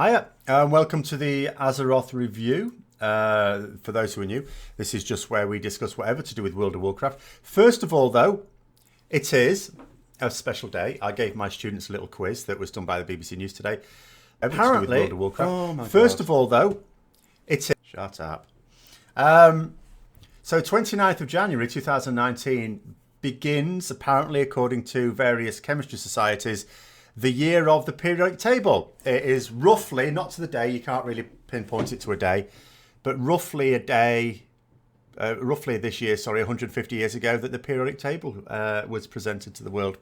Hiya, and welcome to the Azeroth review. For those who are new, this is just where we discuss whatever to do with World of Warcraft. First of all, though, it is a special day. I gave my students a little quiz that was done by the BBC News today. Apparently, to do with World of Warcraft. Oh my First God. Of all, though, it is... Shut up. So 29th of January 2019 begins, apparently according to various chemistry societies, the year of the periodic table. It is roughly, not to the day, you can't really pinpoint it to a day, but roughly a day, roughly this year, 150 years ago, that the periodic table was presented to the world.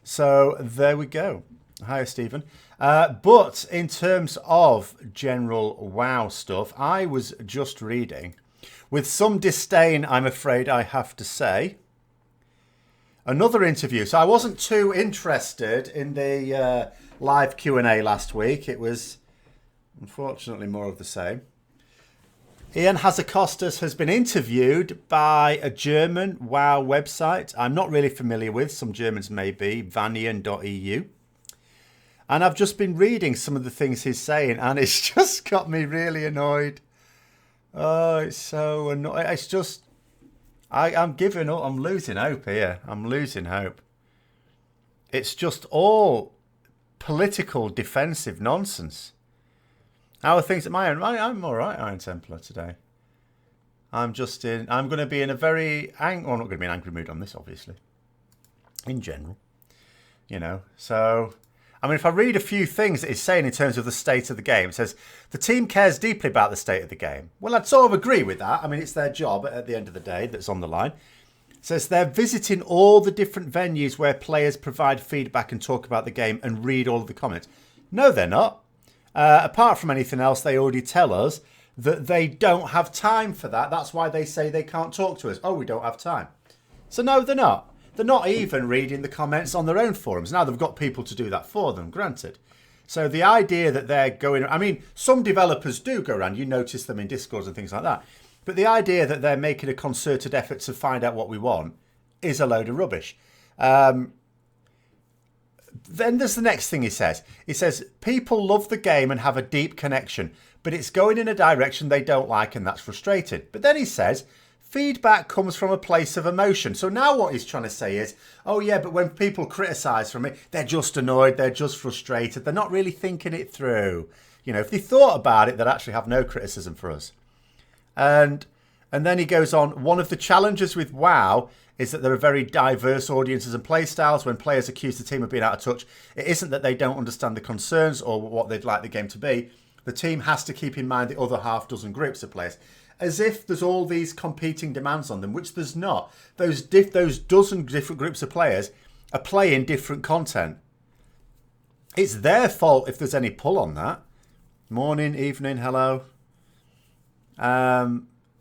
So there we go. Hiya, Stephen. But in terms of general WoW stuff, I was just reading, with some disdain, I'm afraid I have to say, another interview. So I wasn't too interested in the live Q&A last week. It was, unfortunately, more of the same. Ion Hazzikostas has been interviewed by a German WoW website I'm not really familiar with. Some Germans may be, vanian.eu. And I've just been reading some of the things he's saying, and it's just got me really annoyed. Oh, it's so annoying. It's just... I'm giving up. I'm losing hope here. I'm losing hope. It's just all political defensive nonsense. How are things at my end? I'm all right, Iron Templar, today. I'm going to be in a very... well, I'm not going to be in an angry mood on this, obviously. In general. You know, so... I mean, if I read a few things that he's saying in terms of the state of the game, it says, the team cares deeply about the state of the game. Well, I'd sort of agree with that. I mean, it's their job at the end of the day that's on the line. It says they're visiting all the different venues where players provide feedback and talk about the game and read all of the comments. No, they're not. Apart from anything else, they already tell us that they don't have time for that. That's why they say they can't talk to us. Oh, we don't have time. So no, they're not. They're not even reading the comments on their own forums. Now they've got people to do that for them, granted. So the idea that they're going... I mean, some developers do go around. You notice them in Discords and things like that. But the idea that they're making a concerted effort to find out what we want is a load of rubbish. Then there's the next thing he says. He says, people love the game and have a deep connection, but it's going in a direction they don't like, and that's frustrating. But then he says... feedback comes from a place of emotion. So now what he's trying to say is, oh yeah, but when people criticise from it, they're just annoyed, they're just frustrated, they're not really thinking it through. You know, if they thought about it, they'd actually have no criticism for us. And then he goes on, one of the challenges with WoW is that there are very diverse audiences and play styles. When players accuse the team of being out of touch, it isn't that they don't understand the concerns or what they'd like the game to be. The team has to keep in mind the other half dozen groups of players. As if there's all these competing demands on them, which there's not. Those dozen different groups of players are playing different content. It's their fault if there's any pull on that. Morning, evening, hello.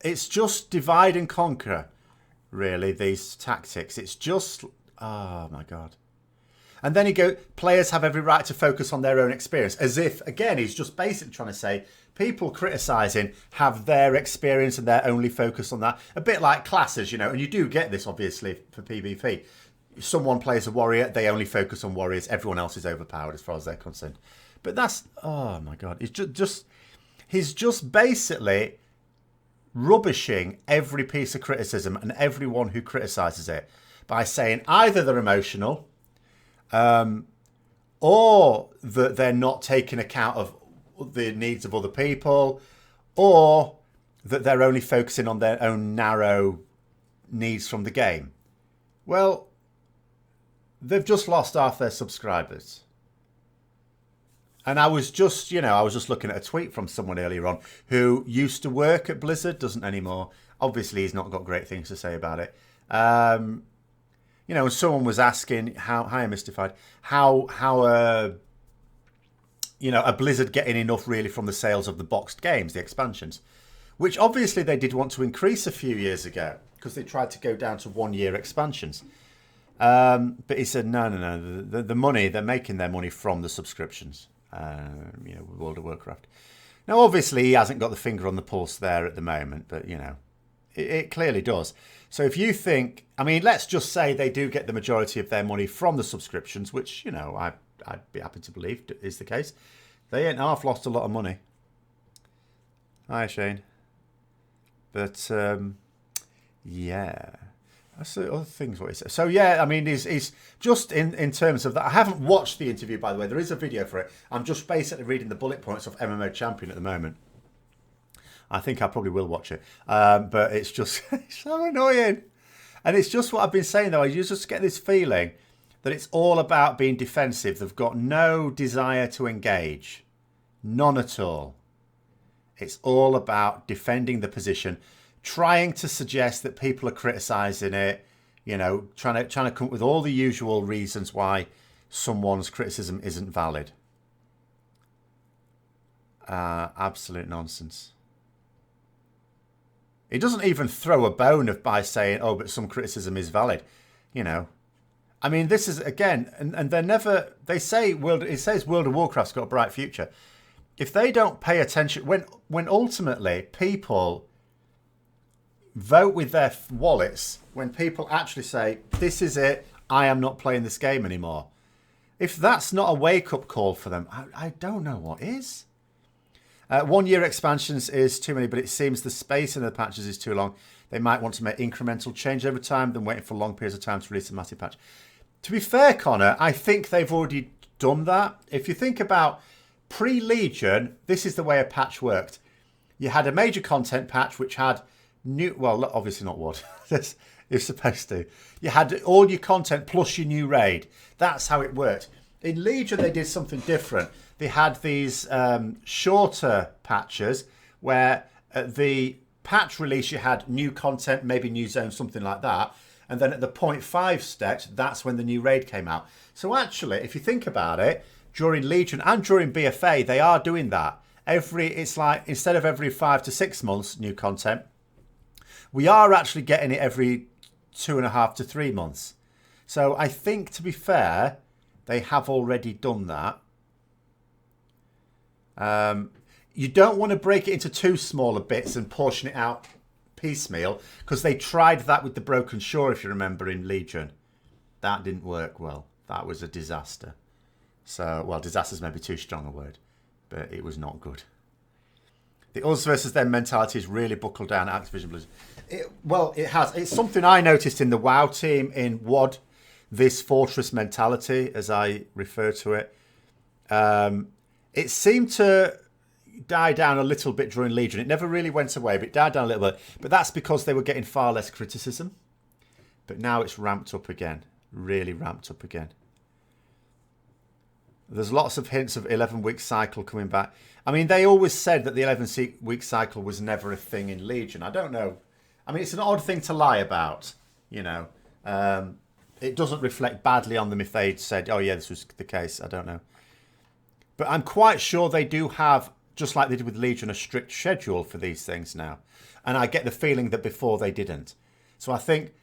It's just divide and conquer, really, these tactics. It's just, oh my God. And then players have every right to focus on their own experience. As if, again, he's just basically trying to say, people criticising have their experience and they're only focused on that. A bit like classes, you know, and you do get this, obviously, for PvP. If someone plays a warrior, they only focus on warriors. Everyone else is overpowered as far as they're concerned. But that's, oh my God. He's just basically rubbishing every piece of criticism and everyone who criticises it by saying either they're emotional or that they're not taking account of the needs of other people, or that they're only focusing on their own narrow needs from the game. Well, they've just lost half their subscribers. And I was just looking at a tweet from someone earlier on who used to work at Blizzard, doesn't anymore. Obviously, he's not got great things to say about it. You know, and someone was asking hi, Mystified, how a Blizzard getting enough really from the sales of the boxed games, the expansions, which obviously they did want to increase a few years ago because they tried to go down to 1 year expansions. But he said, no, the money, they're making their money from the subscriptions, with World of Warcraft. Now, obviously, he hasn't got the finger on the pulse there at the moment, but, you know, it clearly does. So if you think, I mean, let's just say they do get the majority of their money from the subscriptions, which, you know, I'd be happy to believe is the case. They ain't half lost a lot of money. Hi, Shane. But, yeah. That's the other things what he said. So, yeah, I mean, he's just in terms of that. I haven't watched the interview, by the way. There is a video for it. I'm just basically reading the bullet points of MMO Champion at the moment. I think I probably will watch it. But it's just it's so annoying. And it's just what I've been saying, though. You just get this feeling that it's all about being defensive. They've got no desire to engage. None at all. It's all about defending the position, trying to suggest that people are criticising it, you know, trying to come up with all the usual reasons why someone's criticism isn't valid. Absolute nonsense. He doesn't even throw a bone by saying, oh, but some criticism is valid, you know. I mean, this is, again, and they're never, they say, it says World of Warcraft's got a bright future. If they don't pay attention, when ultimately people vote with their wallets, when people actually say, this is it, I am not playing this game anymore. If that's not a wake-up call for them, I don't know what is. 1 year expansions is too many, but it seems the space in the patches is too long. They might want to make incremental change over time than waiting for long periods of time to release a massive patch. To be fair, Connor, I think they've already done that. If you think about pre-Legion, this is the way a patch worked. You had a major content patch which had new, well, obviously not what you're supposed to. You had all your content plus your new raid. That's how it worked. In Legion, they did something different. They had these shorter patches where at the patch release you had new content, maybe new zones, something like that. And then at the 0.5 steps, that's when the new raid came out. So actually, if you think about it, during Legion and during BFA, they are doing that. It's like, instead of every 5 to 6 months, new content, we are actually getting it every 2.5 to 3 months. So I think, to be fair, they have already done that. You don't want to break it into too smaller bits and portion it out piecemeal, because they tried that with the Broken Shore, if you remember, in Legion. That didn't work well. That was a disaster. So, well, disaster's maybe too strong a word, but it was not good. The us versus them mentality is really buckled down at Activision Blizzard. It has. It's something I noticed in the WoW team in WoD, this fortress mentality, as I refer to it. It seemed to die down a little bit during Legion. It never really went away, but it died down a little bit. But that's because they were getting far less criticism. But now it's ramped up again. Really ramped up again. There's lots of hints of 11-week cycle coming back. I mean, they always said that the 11-week cycle was never a thing in Legion. I don't know. I mean, it's an odd thing to lie about, you know. It doesn't reflect badly on them if they'd said, oh, yeah, this was the case. I don't know. But I'm quite sure they do have, just like they did with Legion, a strict schedule for these things now. And I get the feeling that before they didn't. So I think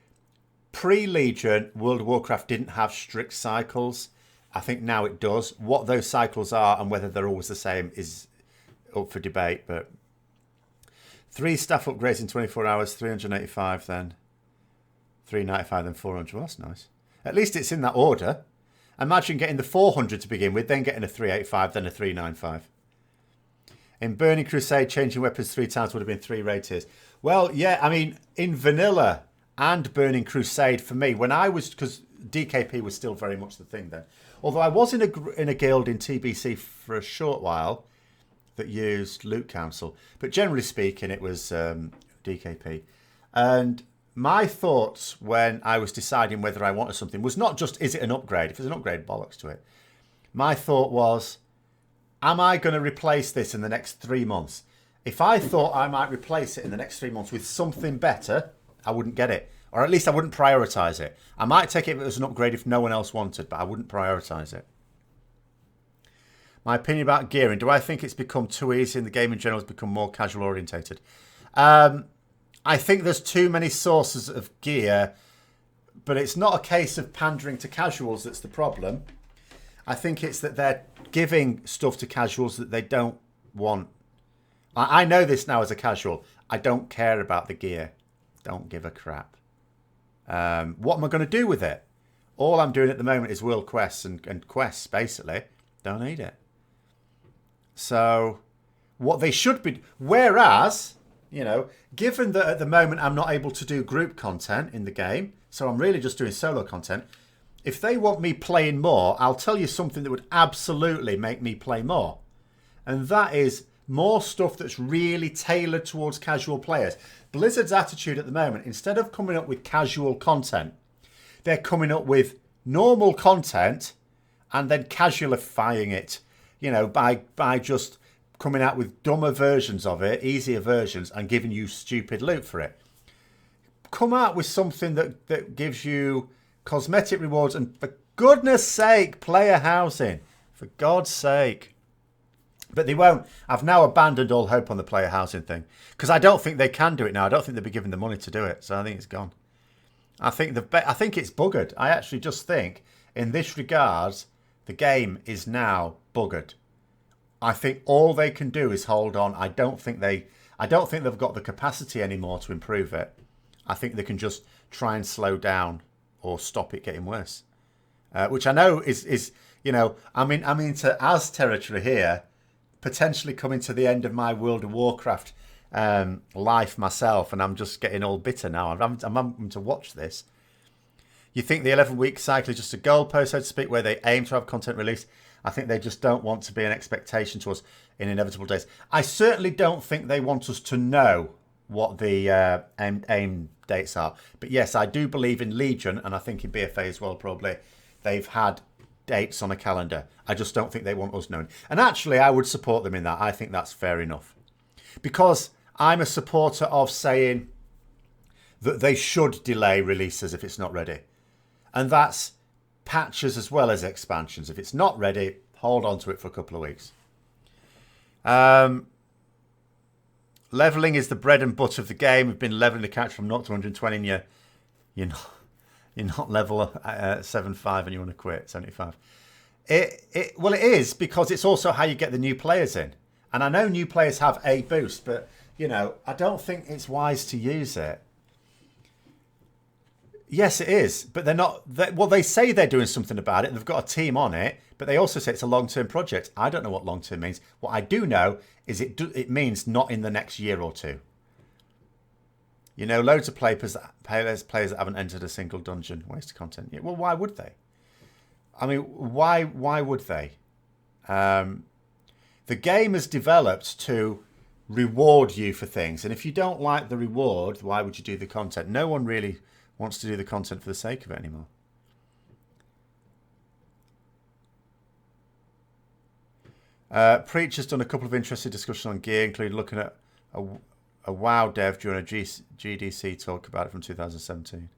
pre-Legion, World of Warcraft didn't have strict cycles. I think now it does. What those cycles are and whether they're always the same is up for debate. But 3 staff upgrades in 24 hours, 385 then. 395 then 400. Well, that's nice. At least it's in that order. Imagine getting the 400 to begin with, then getting a 385, then a 395. In Burning Crusade, changing weapons 3 times would have been 3 raid tiers. Well, yeah, I mean, in Vanilla and Burning Crusade, for me, when I was, because DKP was still very much the thing then. Although I was in a guild in TBC for a short while that used Loot Council. But generally speaking, it was DKP. And my thoughts when I was deciding whether I wanted something was not just, is it an upgrade? If it's an upgrade, bollocks to it. My thought was, am I going to replace this in the next 3 months? If I thought I might replace it in the next 3 months with something better, I wouldn't get it. Or at least I wouldn't prioritise it. I might take it as an upgrade if no one else wanted, but I wouldn't prioritise it. My opinion about gearing. Do I think it's become too easy and the game in general has become more casual orientated? I think there's too many sources of gear, but it's not a case of pandering to casuals that's the problem. I think it's that they're giving stuff to casuals that they don't want. I know this now as a casual. I don't care about the gear. Don't give a crap. What am I going to do with it? All I'm doing at the moment is world quests and quests, basically. Don't need it. So what they should be... Whereas, you know, given that at the moment I'm not able to do group content in the game, so I'm really just doing solo content, if they want me playing more, I'll tell you something that would absolutely make me play more. And that is more stuff that's really tailored towards casual players. Blizzard's attitude at the moment, instead of coming up with casual content, they're coming up with normal content and then casualifying it, you know, by just coming out with dumber versions of it, easier versions, and giving you stupid loot for it. Come out with something that gives you cosmetic rewards and, for goodness sake, player housing. For God's sake. But they won't. I've now abandoned all hope on the player housing thing because I don't think they can do it now. I don't think they'll be given the money to do it. So I think it's gone. I think it's buggered. I actually just think in this regard, the game is now buggered. I think all they can do is hold on. I don't think they've got the capacity anymore to improve it. I think they can just try and slow down or stop it getting worse. Which I know is you know, I'm into Az territory here, potentially coming to the end of my World of Warcraft life myself, and I'm just getting all bitter now. I'm having to watch this. You think the 11-week cycle is just a goalpost, so to speak, where they aim to have content released? I think they just don't want to be an expectation to us in inevitable days. I certainly don't think they want us to know what the aim dates are. But yes, I do believe in Legion, and I think in BFA as well, probably, they've had dates on a calendar. I just don't think they want us knowing. And actually, I would support them in that. I think that's fair enough. Because I'm a supporter of saying that they should delay releases if it's not ready. And that's patches as well as expansions. If it's not ready, hold on to it for a couple of weeks. Leveling is the bread and butter of the game. We've been leveling the character from 0 to 120 and you're not level 75 and you want to quit 75. Well, it is because it's also how you get the new players in. And I know new players have a boost, but, you know, I don't think it's wise to use it. Yes, it is, but they're not. Well, they say they're doing something about it. They've got a team on it, but they also say it's a long-term project. I don't know what long-term means. What I do know is it means not in the next year or two. You know, loads of players that haven't entered a single dungeon. Waste of content. Yeah, well, why would they? I mean, why would they? The game is developed to reward you for things, and if you don't like the reward, why would you do the content? No one really wants to do the content for the sake of it anymore. Preach has done a couple of interesting discussions on gear, including looking at a WoW dev during a GDC talk about it from 2017.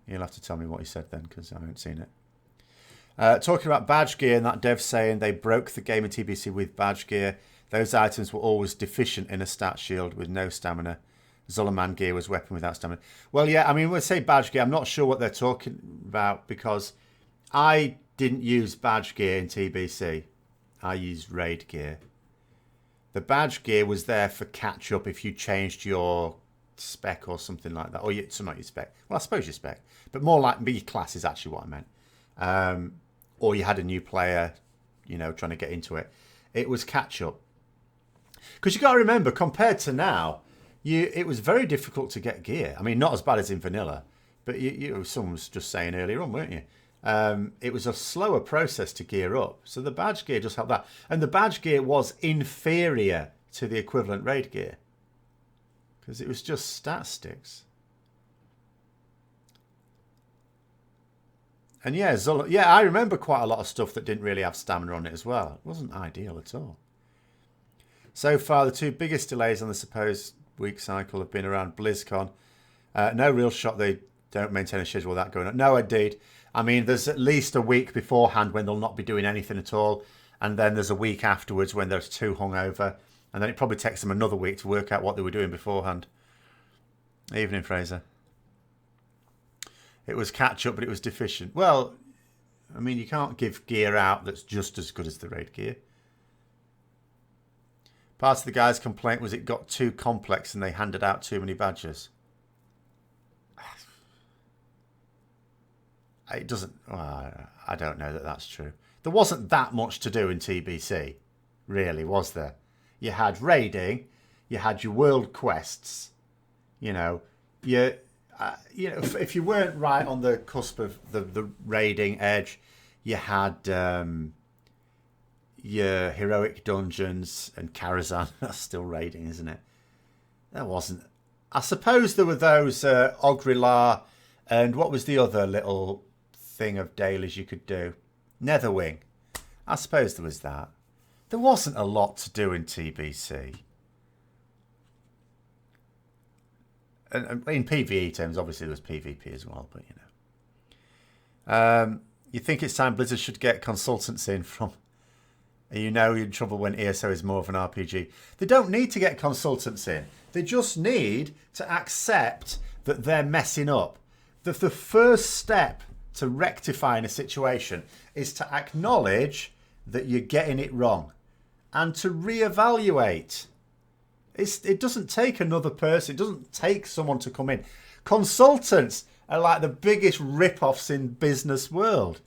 You'll have to tell me what he said then, because I haven't seen it. Talking about badge gear, and that dev saying they broke the game in TBC with badge gear. Those items were always deficient in a stat shield with no stamina. Zulaman gear was weapon without stamina. Well, yeah, I mean, we'll say badge gear. I'm not sure what they're talking about because I didn't use badge gear in TBC. I used raid gear. The badge gear was there for catch up if you changed your spec or something like that. Or so not your spec. Well, I suppose your spec. But more like your class is actually what I meant. Or you had a new player, you know, trying to get into it. It was catch up. Because you got to remember, compared to now, it was very difficult to get gear. I mean, not as bad as in vanilla, but someone was just saying earlier on, weren't you? It was a slower process to gear up. So the badge gear just helped that. And the badge gear was inferior to the equivalent raid gear. Because it was just stat sticks. And yeah, I remember quite a lot of stuff that didn't really have stamina on it as well. It wasn't ideal at all. So far, the two biggest delays on the supposed week cycle have been around BlizzCon. No real shot they don't maintain a schedule with that going on. No, indeed. I mean, there's at least a week beforehand when they'll not be doing anything at all. And then there's a week afterwards when they're too hungover. And then it probably takes them another week to work out what they were doing beforehand. Evening, Fraser. It was catch-up, but it was deficient. Well, I mean, you can't give gear out that's just as good as the raid gear. Part of the guy's complaint was it got too complex and they handed out too many badges. It doesn't... Well, I don't know that that's true. There wasn't that much to do in TBC. really, was there? You had raiding, you had your world quests, you know, if you weren't right on the cusp of the raiding edge, you had your heroic dungeons and Karazhan. That's still raiding, isn't it? There wasn't. I suppose there were those Ogrilar, and what was the other little thing of dailies you could do? Netherwing. I suppose there was that. There wasn't a lot to do in TBC. And in PvE terms, obviously there was PvP as well, but you know. You think it's time Blizzard should get consultants in from... You know you're in trouble when ESO is more of an RPG. They don't need to get consultants in. They just need to accept that they're messing up. The first step to rectifying a situation is to acknowledge that you're getting it wrong and to reevaluate. It doesn't take another person. It doesn't take someone to come in. Consultants are like the biggest rip-offs in business world.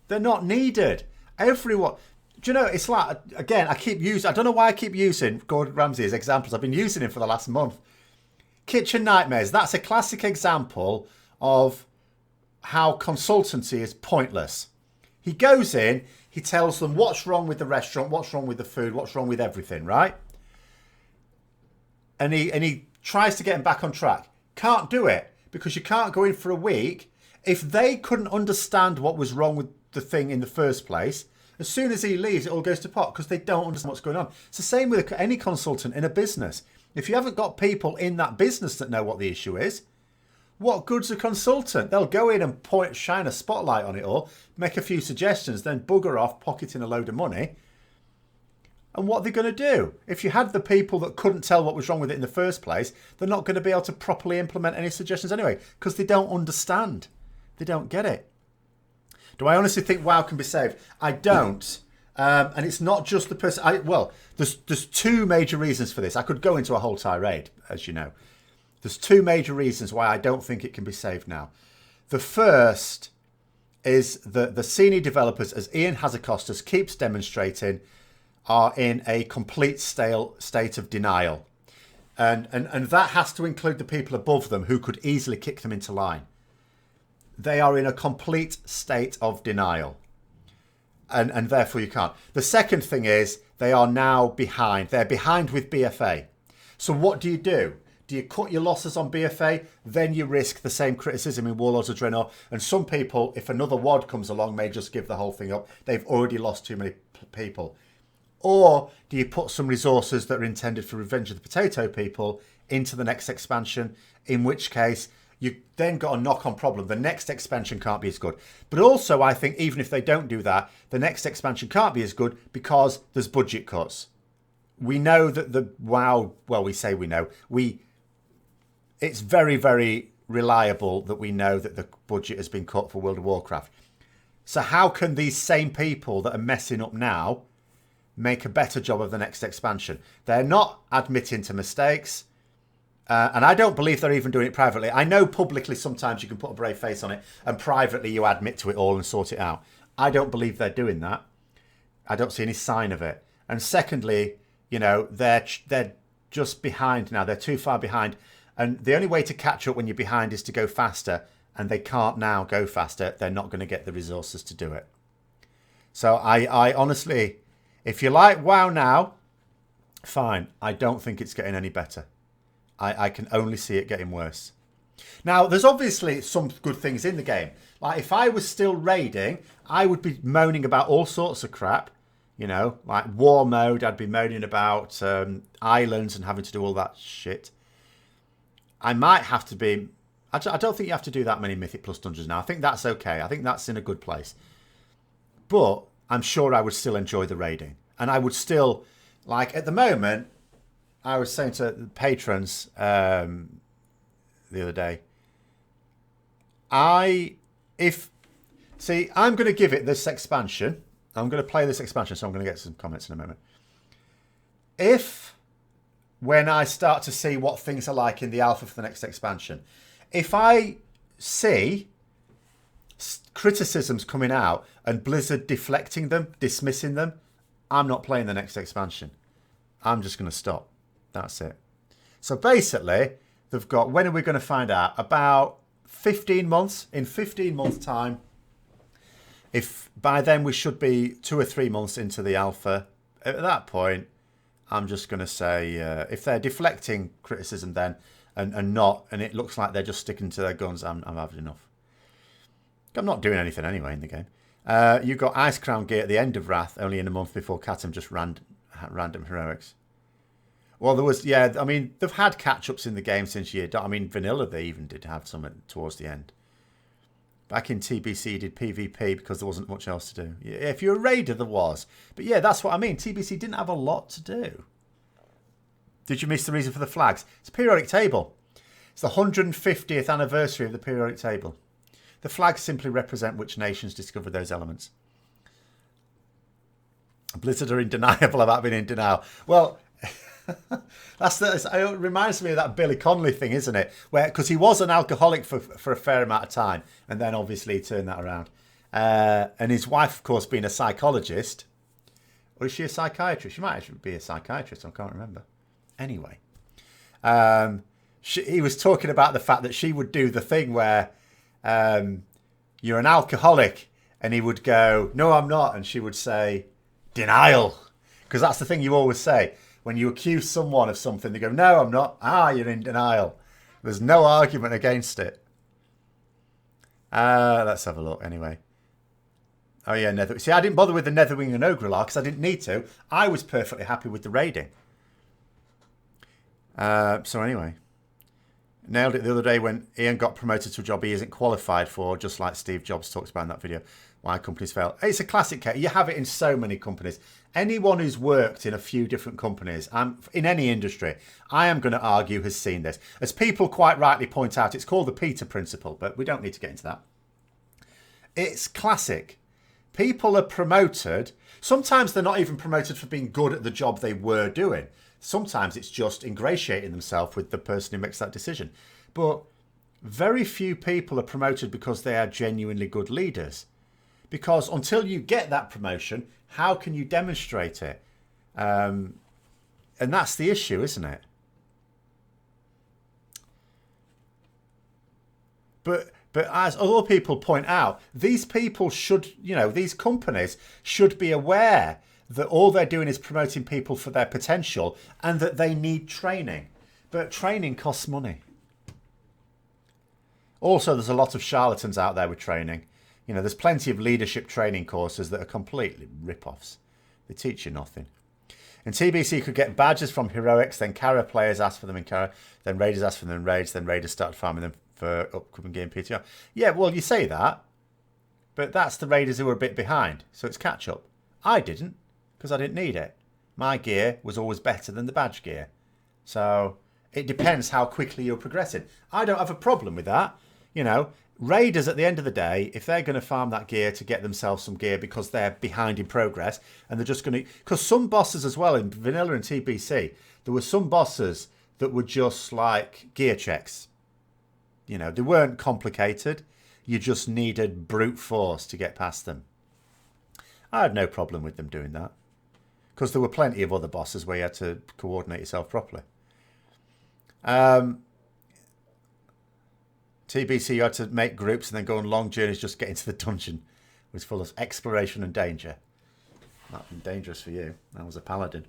They're not needed. Everyone... Do you know, it's like, again, I don't know why I keep using Gordon Ramsay as examples. I've been using him for the last month. Kitchen Nightmares, that's a classic example of how consultancy is pointless. He goes in, he tells them what's wrong with the restaurant, what's wrong with the food, what's wrong with everything, right? And he tries to get them back on track. Can't do it, because you can't go in for a week. If they couldn't understand what was wrong with the thing in the first place, as soon as he leaves, it all goes to pot because they don't understand what's going on. It's the same with any consultant in a business. If you haven't got people in that business that know what the issue is, what good's a consultant? They'll go in and shine a spotlight on it all, make a few suggestions, then bugger off, pocketing a load of money. And what are they going to do? If you had the people that couldn't tell what was wrong with it in the first place, they're not going to be able to properly implement any suggestions anyway because they don't understand. They don't get it. Do I honestly think WoW can be saved? I don't. And it's not just the person... there's two major reasons for this. I could go into a whole tirade, as you know. There's two major reasons why I don't think it can be saved now. The first is that the senior developers, as Ion Hazzikostas keeps demonstrating, are in a complete state of denial. And that has to include the people above them who could easily kick them into line. They are in a complete state of denial. And therefore you can't. The second thing is they are now behind. They're behind with BFA. So what do? Do you cut your losses on BFA? Then you risk the same criticism in Warlords of Draenor. And some people, if another WOD comes along, may just give the whole thing up. They've already lost too many people. Or do you put some resources that are intended for Revenge of the Potato people into the next expansion, in which case... you then got a knock-on problem. The next expansion can't be as good. But also, I think, even if they don't do that, the next expansion can't be as good because there's budget cuts. We know that the WoW... Well, we say we know. It's very, very reliable that we know that the budget has been cut for World of Warcraft. So how can these same people that are messing up now make a better job of the next expansion? They're not admitting to mistakes. And I don't believe they're even doing it privately. I know publicly sometimes you can put a brave face on it and privately you admit to it all and sort it out. I don't believe they're doing that. I don't see any sign of it. And secondly, you know, they're just behind now. They're too far behind. And the only way to catch up when you're behind is to go faster. And they can't now go faster. They're not going to get the resources to do it. So I honestly, if you like WoW now, fine. I don't think it's getting any better. I can only see it getting worse. Now, there's obviously some good things in the game. Like, if I was still raiding, I would be moaning about all sorts of crap. You know, like war mode, I'd be moaning about islands and having to do all that shit. I might have to be... I don't think you have to do that many Mythic Plus dungeons now. I think that's okay. I think that's in a good place. But I'm sure I would still enjoy the raiding. And I would still... Like, at the moment... I was saying to the patrons the other day, I'm going to give it this expansion. I'm going to play this expansion, so I'm going to get some comments in a moment. When I start to see what things are like in the alpha for the next expansion, if I see criticisms coming out and Blizzard deflecting them, dismissing them, I'm not playing the next expansion. I'm just going to stop. That's it. So basically, they've got, when are we going to find out? About 15 months. In 15 months' time, if by then we should be 2 or 3 months into the alpha, at that point, I'm just going to say, if they're deflecting criticism then and not, and it looks like they're just sticking to their guns, I'm having enough. I'm not doing anything anyway in the game. You've got Ice Crown gear at the end of Wrath, only in a month before Katam just random heroics. Well, there was, yeah, I mean, they've had catch-ups in the game since year. I mean, Vanilla, they even did have some towards the end. Back in TBC, did PvP because there wasn't much else to do. Yeah, if you're a raider, there was. But yeah, that's what I mean. TBC didn't have a lot to do. Did you miss the reason for the flags? It's a periodic table. It's the 150th anniversary of the periodic table. The flags simply represent which nations discovered those elements. Blizzard are in denial about being in denial. Well, it reminds me of that Billy Connolly thing, isn't it? Where, because he was an alcoholic for a fair amount of time, and then obviously he turned that around. And his wife, of course, being a psychologist, or is she a psychiatrist? She might actually be a psychiatrist. I can't remember. Anyway, he was talking about the fact that she would do the thing where you're an alcoholic, and he would go, "No, I'm not," and she would say, "Denial," because that's the thing you always say. When you accuse someone of something, they go, "No, I'm not." Ah, you're in denial. There's no argument against it. Let's have a look anyway. Oh, yeah, Nether. See, I didn't bother with the Netherwing and Ogrelar because I didn't need to. I was perfectly happy with the raiding. So anyway. Nailed it the other day when Ian got promoted to a job he isn't qualified for, just like Steve Jobs talks about in that video. Why companies fail. It's a classic case. You have it in so many companies. Anyone who's worked in a few different companies, in any industry, I am going to argue has seen this. As people quite rightly point out, it's called the Peter Principle, but we don't need to get into that. It's classic. People are promoted. Sometimes they're not even promoted for being good at the job they were doing. Sometimes it's just ingratiating themselves with the person who makes that decision. But very few people are promoted because they are genuinely good leaders. Because until you get that promotion, how can you demonstrate it? And that's the issue, isn't it? But as other people point out, these people should, these companies should be aware that all they're doing is promoting people for their potential and that they need training. But training costs money. Also, there's a lot of charlatans out there with training. There's plenty of leadership training courses that are completely rip-offs. They teach you nothing. In TBC, you could get badges from heroics, then Kara players ask for them in Kara, then raiders ask for them in raids, then raiders start farming them for upcoming game PTR. Yeah, well, you say that, but that's the raiders who are a bit behind, so it's catch-up. I didn't, because I didn't need it. My gear was always better than the badge gear. So it depends how quickly you're progressing. I don't have a problem with that. Raiders, at the end of the day, if they're going to farm that gear to get themselves some gear because they're behind in progress, and they're just going to... Because some bosses as well, in Vanilla and TBC, there were some bosses that were just like gear checks. They weren't complicated. You just needed brute force to get past them. I had no problem with them doing that. Because there were plenty of other bosses where you had to coordinate yourself properly. TBC, you had to make groups and then go on long journeys just to get into the dungeon. It was full of exploration and danger. That'd been dangerous for you. I was a paladin.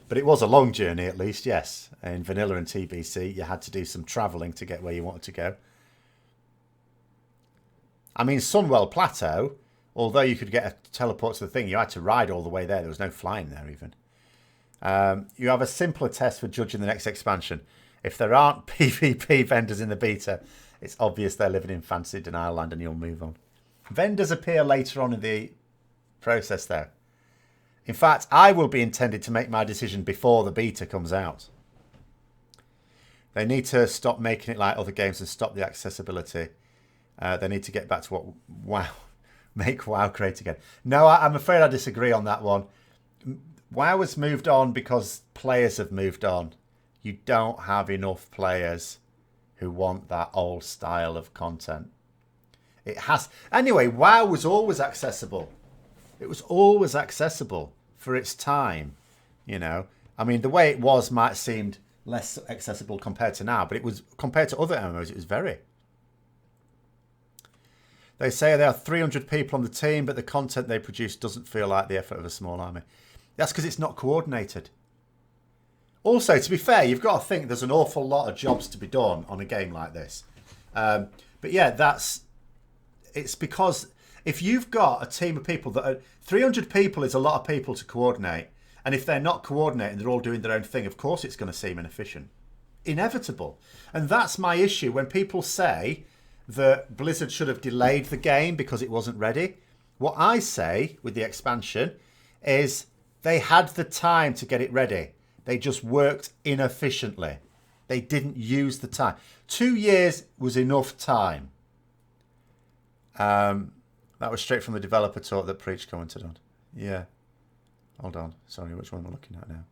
But it was a long journey at least, yes. In Vanilla and TBC, you had to do some travelling to get where you wanted to go. I mean, Sunwell Plateau, although you could get a teleport to the thing, you had to ride all the way there. There was no flying there even. You have a simpler test for judging the next expansion. If there aren't PvP vendors in the beta, it's obvious they're living in fancy denial land and you'll move on. Vendors appear later on in the process though. In fact, I will be intended to make my decision before the beta comes out. They need to stop making it like other games and stop the accessibility. They need to get back to what WoW, make WoW great again. No, I'm afraid I disagree on that one. WoW has moved on because players have moved on. You don't have enough players who want that old style of content. It has... Anyway, WoW was always accessible. It was always accessible for its time, you know. I mean, the way it was might have seemed less accessible compared to now, but it was, compared to other MMOs, it was very. They say there are 300 people on the team, but the content they produce doesn't feel like the effort of a small army. That's because it's not coordinated. Also, to be fair, you've got to think there's an awful lot of jobs to be done on a game like this. But yeah, it's because if you've got a team of people that are 300 people is a lot of people to coordinate. And if they're not coordinating, they're all doing their own thing, of course it's going to seem inefficient. Inevitable. And that's my issue when people say that Blizzard should have delayed the game because it wasn't ready. What I say with the expansion is they had the time to get it ready. They just worked inefficiently. They didn't use the time. 2 years was enough time. That was straight from the developer talk that Preach commented on. Yeah. Hold on. Sorry, which one am I looking at now?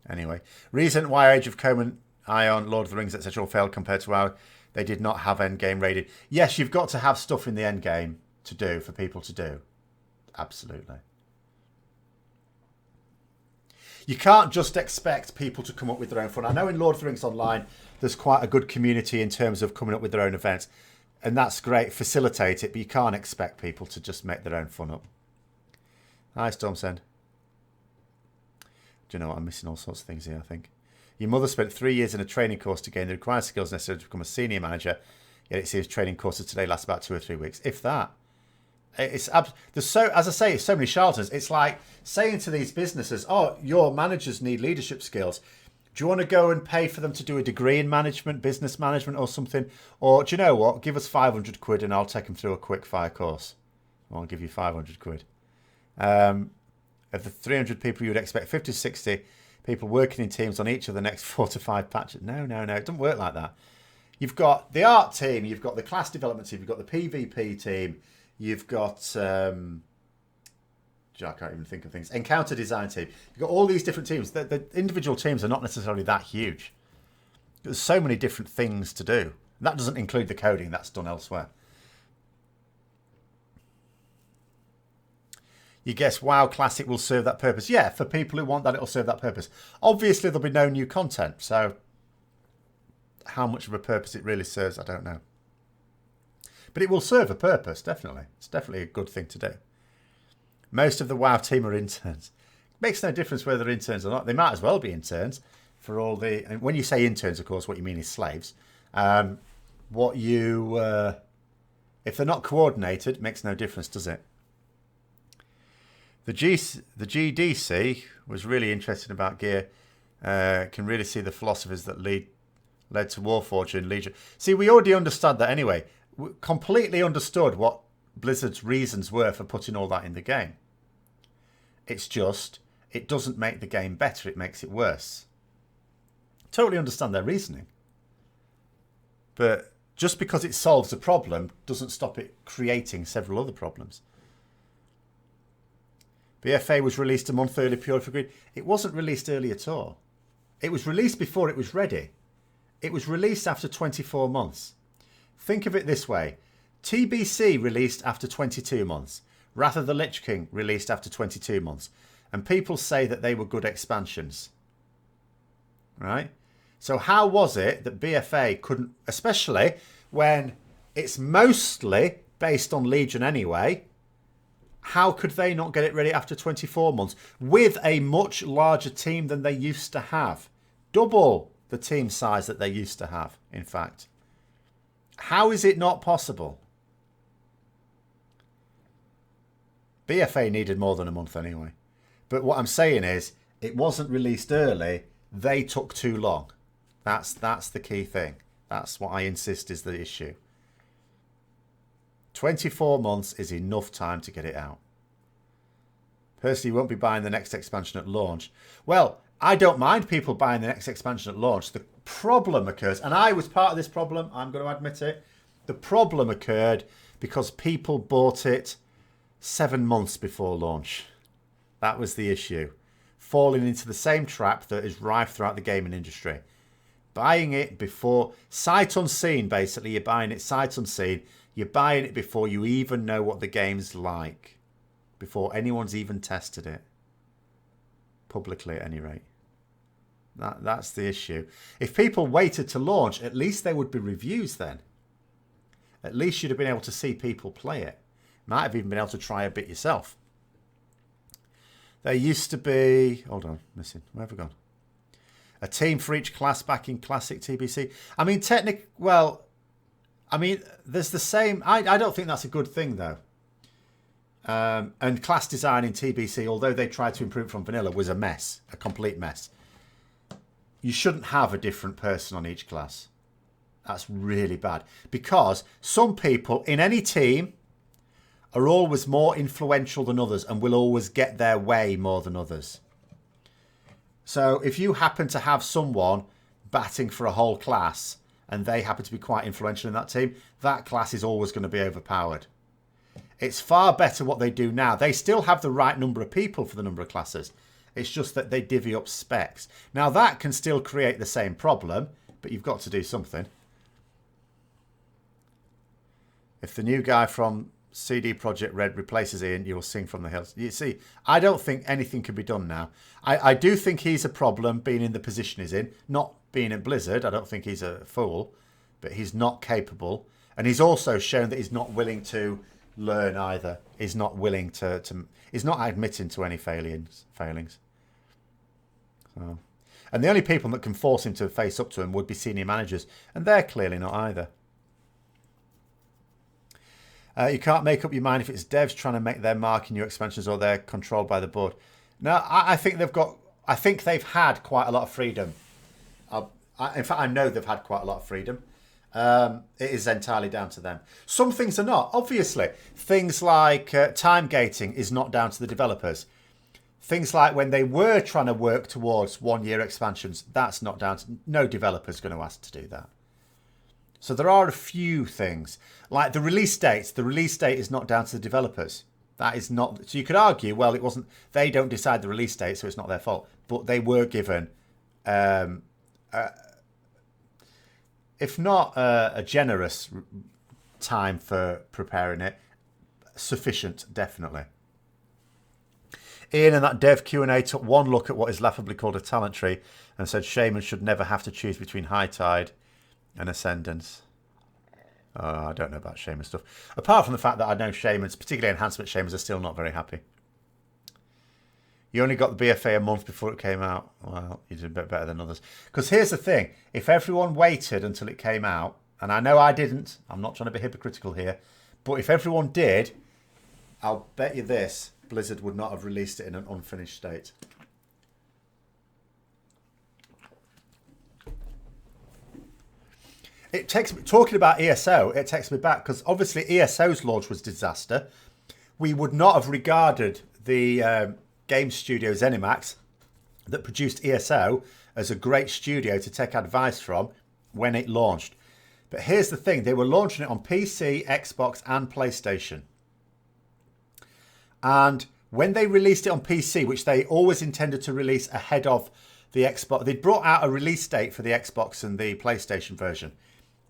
Anyway. Reason why Age of Conan, Ion, Lord of the Rings, etc. all failed compared to WoW. They did not have endgame rated. Yes, you've got to have stuff in the endgame to do, for people to do. Absolutely. You can't just expect people to come up with their own fun. I know in Lord of the Rings Online, there's quite a good community in terms of coming up with their own events. And that's great, facilitate it, but you can't expect people to just make their own fun up. Hi, Stormsend. Do you know what? I'm missing all sorts of things here, I think. Your mother spent 3 years in a training course to gain the required skills necessary to become a senior manager, yet it seems training courses today last about 2 or 3 weeks, if that. There's so, as I say, so many charlatans. It's like saying to these businesses, oh, your managers need leadership skills. Do you want to go and pay for them to do a degree in management, business management or something? Or do you know what? Give us 500 quid and I'll take them through a quick fire course. I'll give you 500 quid. Of the 300 people you would expect, 50 to 60 people working in teams on each of the next 4 to 5 patches. No, it doesn't work like that. You've got the art team, you've got the class development team, you've got the PvP team, you've got, I can't even think of things, encounter design team. You've got all these different teams. The individual teams are not necessarily that huge. There's so many different things to do. That doesn't include the coding, that's done elsewhere. You guess WoW Classic will serve that purpose. Yeah, for people who want that, it'll serve that purpose. Obviously, there'll be no new content, so how much of a purpose it really serves, I don't know. But it will serve a purpose, definitely. It's definitely a good thing to do. Most of the WoW team are interns. It makes no difference whether they're interns or not. They might as well be interns for all the... And when you say interns, of course, what you mean is slaves. If they're not coordinated, it makes no difference, does it? The GDC was really interesting about gear. Can really see the philosophers that led to Warforged and Legion. See, we already understood that anyway. We completely understood what Blizzard's reasons were for putting all that in the game. It's just, it doesn't make the game better, it makes it worse. Totally understand their reasoning. But just because it solves a problem doesn't stop it creating several other problems. BFA was released a month early purely for greed. It wasn't released early at all. It was released before it was ready. It was released after 24 months. Think of it this way. TBC released after 22 months. Wrath of the Lich King released after 22 months. And people say that they were good expansions. Right? So how was it that BFA couldn't, especially when it's mostly based on Legion anyway, how could they not get it ready after 24 months with a much larger team than they used to have? Double the team size that they used to have, in fact. How is it not possible? BFA needed more than a month anyway. But what I'm saying is, it wasn't released early. They took too long. That's the key thing. That's what I insist is the issue. 24 months is enough time to get it out. Personally, you won't be buying the next expansion at launch. Well, I don't mind people buying the next expansion at launch. The problem occurs, and I was part of this problem, I'm going to admit it. The problem occurred because people bought it 7 months before launch. That was the issue. Falling into the same trap that is rife throughout the gaming industry. Buying it before, sight unseen basically, you're buying it sight unseen. You're buying it before you even know what the game's like. before anyone's even tested it. Publicly, at any rate. That's the issue. If people waited to launch, at least there would be reviews then. At least you'd have been able to see people play it. Might have even been able to try a bit yourself. There used to be... Hold on, missing. Where have we gone? A team for each class back in Classic TBC. I mean, there's the same... I don't think that's a good thing, though. And class design in TBC, although they tried to improve from vanilla, was a mess. A complete mess. You shouldn't have a different person on each class. That's really bad. Because some people in any team are always more influential than others and will always get their way more than others. So if you happen to have someone batting for a whole class and they happen to be quite influential in that team, that class is always going to be overpowered. It's far better what they do now. They still have the right number of people for the number of classes. It's just that they divvy up specs. Now that can still create the same problem, but you've got to do something. If the new guy from CD Projekt Red replaces Ian, you will sing from the hills. You see, I don't think anything can be done now. I do think he's a problem being in the position he's in. Not being in Blizzard. I don't think he's a fool, but he's not capable. And he's also shown that he's not willing to learn either. He's not willing to he's not admitting to any failings. So, and the only people that can force him to face up to him would be senior managers, and they're clearly not either. You can't make up your mind if it's devs trying to make their mark in new expansions or they're controlled by the board. No, I think they've had quite a lot of freedom. In fact, I know they've had quite a lot of freedom. It is entirely down to them. Some things are not. Obviously, things like time gating is not down to the developers. Things like when they were trying to work towards 1-year expansions, that's not down to... No developer's going to ask to do that. So there are a few things. Like the release dates. The release date is not down to the developers. That is not... So you could argue, well, it wasn't... They don't decide the release date, so it's not their fault. But they were given... if not a generous time for preparing it, sufficient, definitely. Ian and that dev Q&A took one look at what is laughably called a talent tree and said Shaman should never have to choose between High Tide and Ascendance. Oh, I don't know about Shaman stuff. Apart from the fact that I know Shamans, particularly enhancement Shamans, are still not very happy. You only got the BFA a month before it came out. Well, you did a bit better than others. Because here's the thing. If everyone waited until it came out, and I know I didn't, I'm not trying to be hypocritical here, but if everyone did, I'll bet you this, Blizzard would not have released it in an unfinished state. It takes me, talking about ESO, it takes me back, because obviously ESO's launch was a disaster. We would not have regarded the... game studio ZeniMax that produced ESO as a great studio to take advice from when it launched. But here's the thing, they were launching it on PC, Xbox and PlayStation. And when they released it on PC, which they always intended to release ahead of the Xbox, they brought out a release date for the Xbox and the PlayStation version.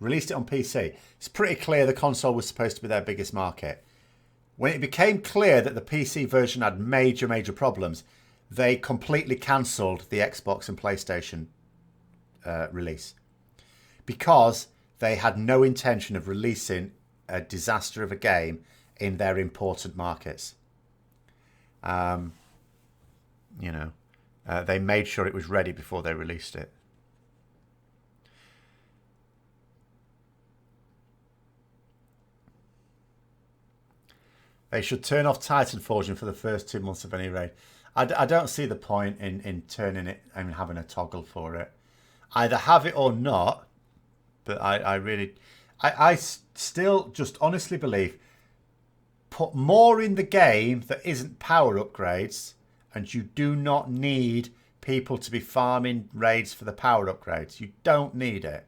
Released it on PC. It's pretty clear the console was supposed to be their biggest market. When it became clear that the PC version had major problems, they completely cancelled the Xbox and PlayStation release. Because they had no intention of releasing a disaster of a game in their important markets. They made sure it was ready before they released it. They should turn off Titan Forging for the first 2 months of any raid. I don't see the point in turning it and having a toggle for it. Either have it or not. But I still just honestly believe put more in the game that isn't power upgrades, and you do not need people to be farming raids for the power upgrades. You don't need it.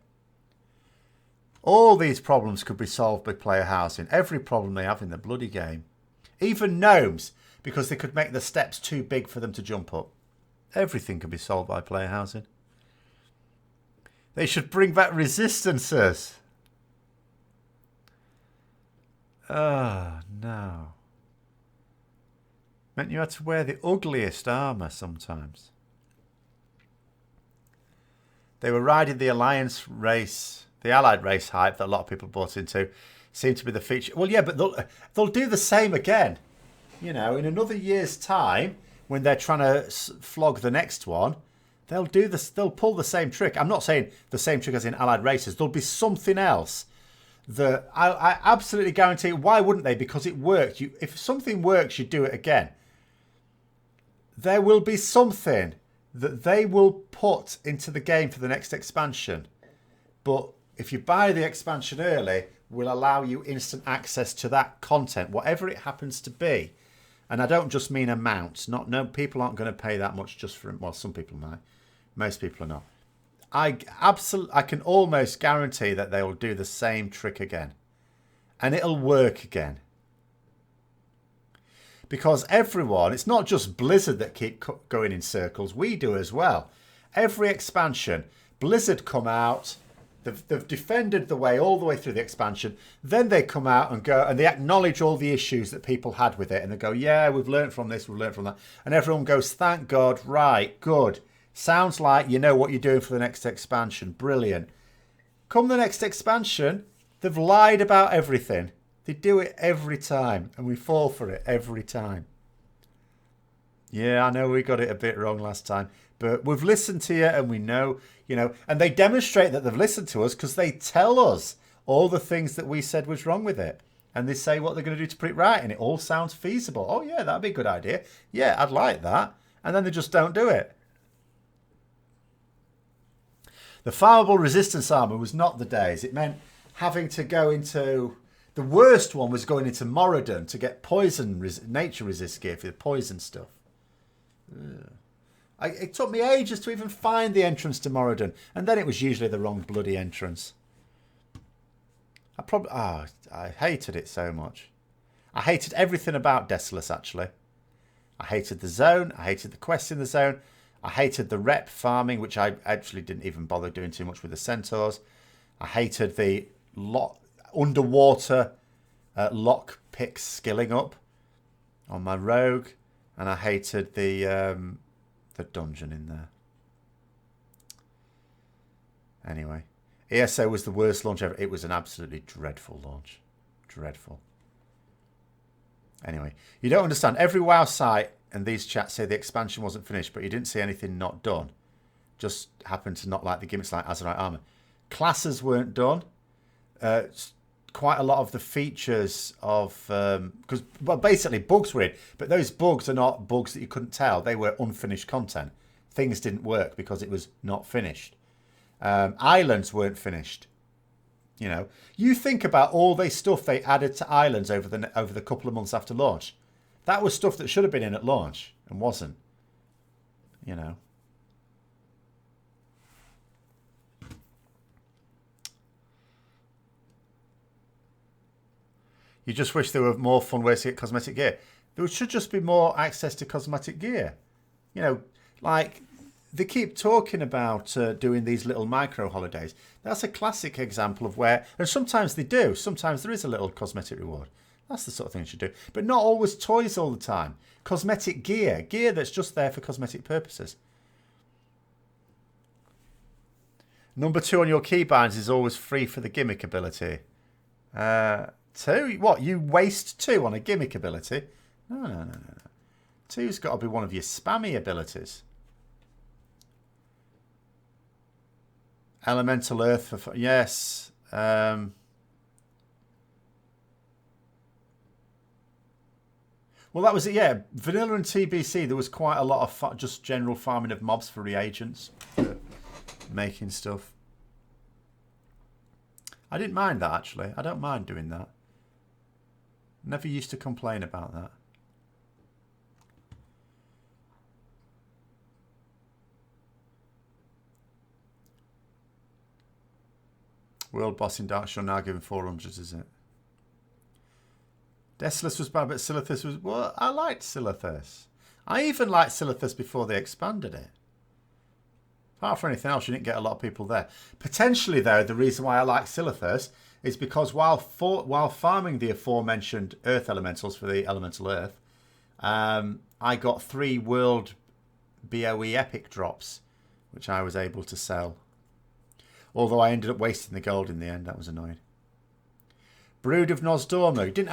All these problems could be solved by player housing. Every problem they have in the bloody game. Even gnomes, because they could make the steps too big for them to jump up. Everything can be solved by player housing. They should bring back resistances. Oh, no. Meant you had to wear the ugliest armour sometimes. They were riding the alliance race, the allied race hype that a lot of people bought into. Seemed to be the feature. Well, yeah, but they'll do the same again. You know, in another year's time, when they're trying to flog the next one, they'll do this. They'll pull the same trick. I'm not saying the same trick as in allied races. There'll be something else that I absolutely guarantee. Why wouldn't they? Because it worked. If something works, you do it again. There will be something that they will put into the game for the next expansion. But if you buy the expansion early, will allow you instant access to that content, whatever it happens to be. And I don't just mean amount. No, people aren't going to pay that much just for, well, some people might. Most people are not. I can almost guarantee that they will do the same trick again. And it'll work again. Because everyone, it's not just Blizzard that keep going in circles. We do as well. Every expansion, Blizzard come out, they've defended the way all the way through the expansion. Then they come out and go, and they acknowledge all the issues that people had with it. And they go, yeah, we've learned from this, we've learned from that. And everyone goes, thank God, right, good. Sounds like you know what you're doing for the next expansion. Brilliant. Come the next expansion, they've lied about everything. They do it every time, and we fall for it every time. Yeah, I know we got it a bit wrong last time, but we've listened to you, and we know, you know, and they demonstrate that they've listened to us because they tell us all the things that we said was wrong with it. And they say what they're going to do to put it right, and it all sounds feasible. Oh, yeah, that'd be a good idea. Yeah, I'd like that. And then they just don't do it. The farmable resistance armor was not the days. It meant having to go into... The worst one was going into Moradin to get poison, nature resist gear for the poison stuff. It took me ages to even find the entrance to Moradin. And then it was usually the wrong bloody entrance. I hated it so much. I hated everything about Desolace, actually. I hated the zone. I hated the quests in the zone. I hated the rep farming, which I actually didn't even bother doing too much with the centaurs. I hated the underwater lock picks skilling up on my rogue, and I hated the dungeon in there. Anyway, ESO was the worst launch ever. It was an absolutely dreadful launch. Dreadful. Anyway, you don't understand. Every WoW site and these chats say the expansion wasn't finished, but you didn't see anything not done. Just happened to not like the gimmicks like Azerite armor. Classes weren't done. Quite a lot of the features of... because well, basically bugs were in, but those bugs are not bugs that you couldn't tell. They were unfinished content. Things didn't work because it was not finished. Islands weren't finished. You know, you think about all the stuff they added to islands over the couple of months after launch. That was stuff that should have been in at launch and wasn't. You know. You just wish there were more fun ways to get cosmetic gear. There should just be more access to cosmetic gear. You know, like they keep talking about doing these little micro holidays. That's a classic example of where, and sometimes they do. Sometimes there is a little cosmetic reward. That's the sort of thing you should do. But not always toys all the time. Cosmetic gear. Gear that's just there for cosmetic purposes. Number 2 on your keybinds is always free for the gimmick ability. 2? What? You waste 2 on a gimmick ability? No. 2's got to be one of your spammy abilities. Elemental Earth for... Yes. Well, that was it, yeah. Vanilla and TBC, there was quite a lot of just general farming of mobs for reagents. For making stuff. I didn't mind that, actually. I don't mind doing that. Never used to complain about that. World boss in Darkshore now given 400s, is it? Desolace was bad, but Silithus was... Well, I liked Silithus. I even liked Silithus before they expanded it. Apart from anything else, you didn't get a lot of people there. Potentially, though, the reason why I like Silithus is because while farming the aforementioned Earth Elementals for the Elemental Earth, I got 3 World BOE Epic drops, which I was able to sell. Although I ended up wasting the gold in the end. That was annoying. Brood of Nosdormu. You didn't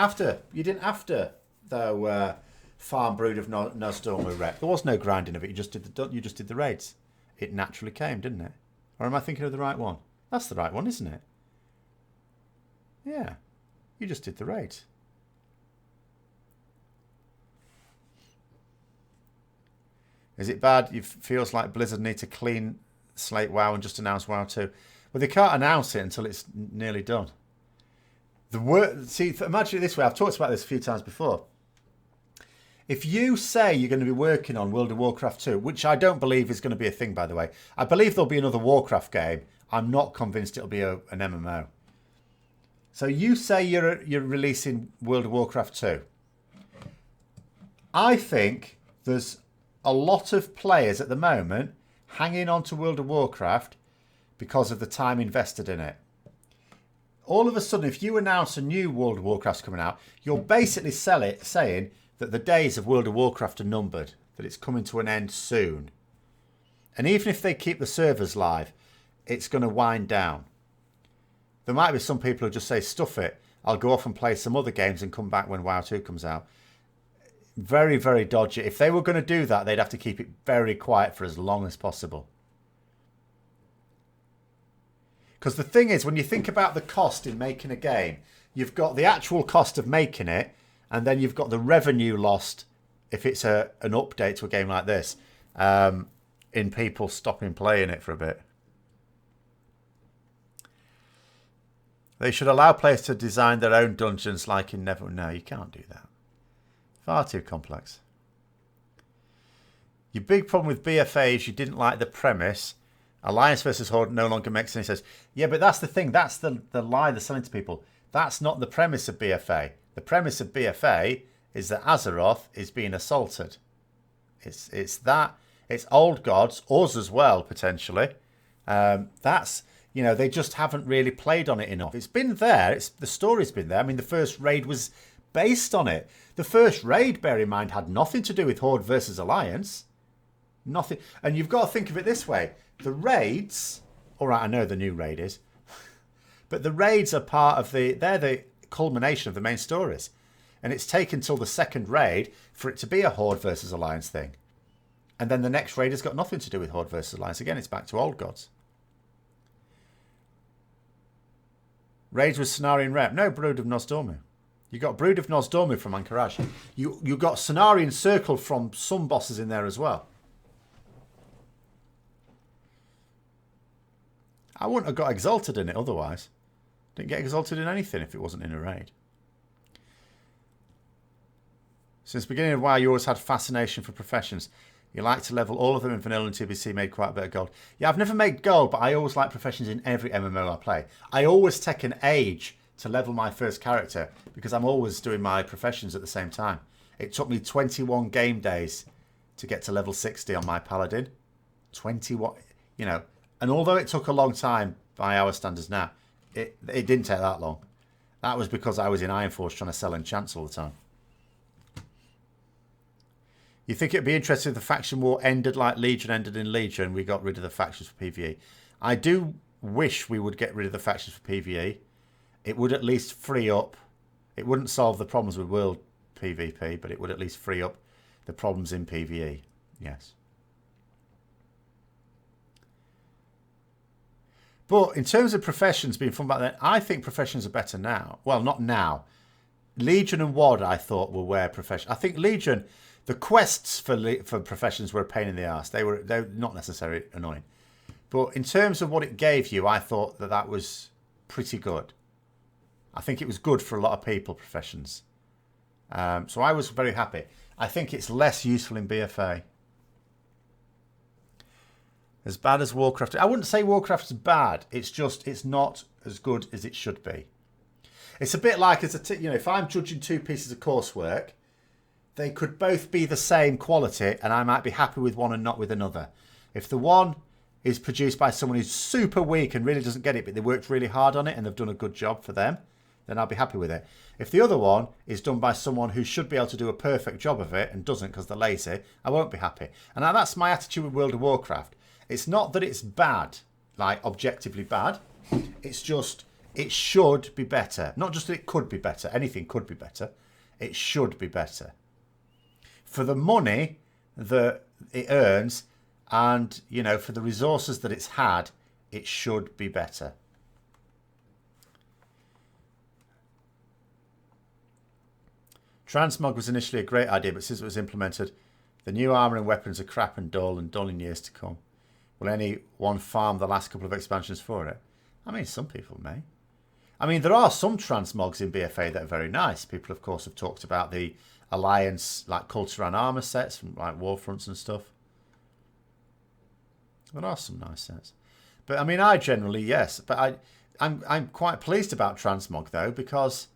have to though farm Brood of Nosdormu rep. There was no grinding of it. You just did the raids. It naturally came, didn't it? Or am I thinking of the right one? That's the right one, isn't it? Yeah. You just did the raids. Is it bad? It feels like Blizzard need to clean slate WoW and just announce WoW 2. Well, they can't announce it until it's nearly done. See, imagine it this way. I've talked about this a few times before. If you say you're going to be working on World of Warcraft 2, which I don't believe is going to be a thing, by the way. I believe there'll be another Warcraft game. I'm not convinced it'll be an MMO. So you say you're releasing World of Warcraft 2. I think there's a lot of players at the moment hanging on to World of Warcraft because of the time invested in it. All of a sudden, if you announce a new World of Warcraft's coming out, you're basically saying that the days of World of Warcraft are numbered, that it's coming to an end soon. And even if they keep the servers live, it's going to wind down. There might be some people who just say, stuff it, I'll go off and play some other games and come back when WoW 2 comes out. Very, very dodgy. If they were going to do that, they'd have to keep it very quiet for as long as possible. Because the thing is, when you think about the cost in making a game, you've got the actual cost of making it, and then you've got the revenue lost if it's an update to a game like this, in people stopping playing it for a bit. They should allow players to design their own dungeons like in Never... No, you can't do that. Far too complex. Your big problem with BFA is you didn't like the premise. Alliance versus Horde no longer makes any sense. Yeah, but that's the thing. That's the lie they're selling to people. That's not the premise of BFA. The premise of BFA is that Azeroth is being assaulted. It's that. It's old gods, us as well, potentially. That's, you know, they just haven't really played on it enough. It's been there. The story's been there. I mean, the first raid was based on it. The first raid, bear in mind, had nothing to do with Horde versus Alliance. Nothing. And you've got to think of it this way. The raids, all right, I know the new raid is, but the raids are they're the culmination of the main stories. And it's taken till the second raid for it to be a Horde versus Alliance thing. And then the next raid has got nothing to do with Horde versus Alliance. Again, it's back to old gods. Raids with Cenarian Rep. No, Brood of Nosdormu. You got Brood of Nosdormu from Anchorage. You got Cenarian Circle from some bosses in there as well. I wouldn't have got exalted in it otherwise. Didn't get exalted in anything if it wasn't in a raid. Since the beginning of WoW, you always had fascination for professions. You like to level all of them in vanilla and TBC, made quite a bit of gold. Yeah, I've never made gold, but I always like professions in every MMO I play. I always take an age to level my first character because I'm always doing my professions at the same time. It took me 21 game days to get to level 60 on my paladin. 21, you know. And although it took a long time by our standards now, it didn't take that long. That was because I was in Ironforge trying to sell enchants all the time. You think it'd be interesting if the faction war ended like Legion ended in Legion? We got rid of the factions for PvE. I do wish we would get rid of the factions for PvE. It would at least free up. It wouldn't solve the problems with world PvP, but it would at least free up the problems in PvE. Yes. But in terms of professions being fun back then, I think professions are better now. Well, not now. Legion and WoD, I thought, were where professions. I think Legion, the quests for professions were a pain in the arse. They're not necessarily annoying. But in terms of what it gave you, I thought that was pretty good. I think it was good for a lot of people, professions. So I was very happy. I think it's less useful in BFA. As bad as Warcraft. I wouldn't say Warcraft's bad. It's just, it's not as good as it should be. It's a bit like, if I'm judging two pieces of coursework, they could both be the same quality and I might be happy with one and not with another. If the one is produced by someone who's super weak and really doesn't get it, but they worked really hard on it and they've done a good job for them, then I'll be happy with it. If the other one is done by someone who should be able to do a perfect job of it and doesn't because they're lazy, I won't be happy. And now that's my attitude with World of Warcraft. It's not that it's bad, like objectively bad. It's just, it should be better. Not just that it could be better. Anything could be better. It should be better. For the money that it earns and, you know, for the resources that it's had, it should be better. Transmog was initially a great idea, but since it was implemented, the new armour and weapons are crap and dull in years to come. Will anyone farm the last couple of expansions for it? I mean, some people may. I mean, there are some transmogs in BFA that are very nice. People, of course, have talked about the Alliance, like culture and armour sets from like Warfronts and stuff. There are some nice sets. But I mean, I generally, yes. But I'm quite pleased about transmog, though, because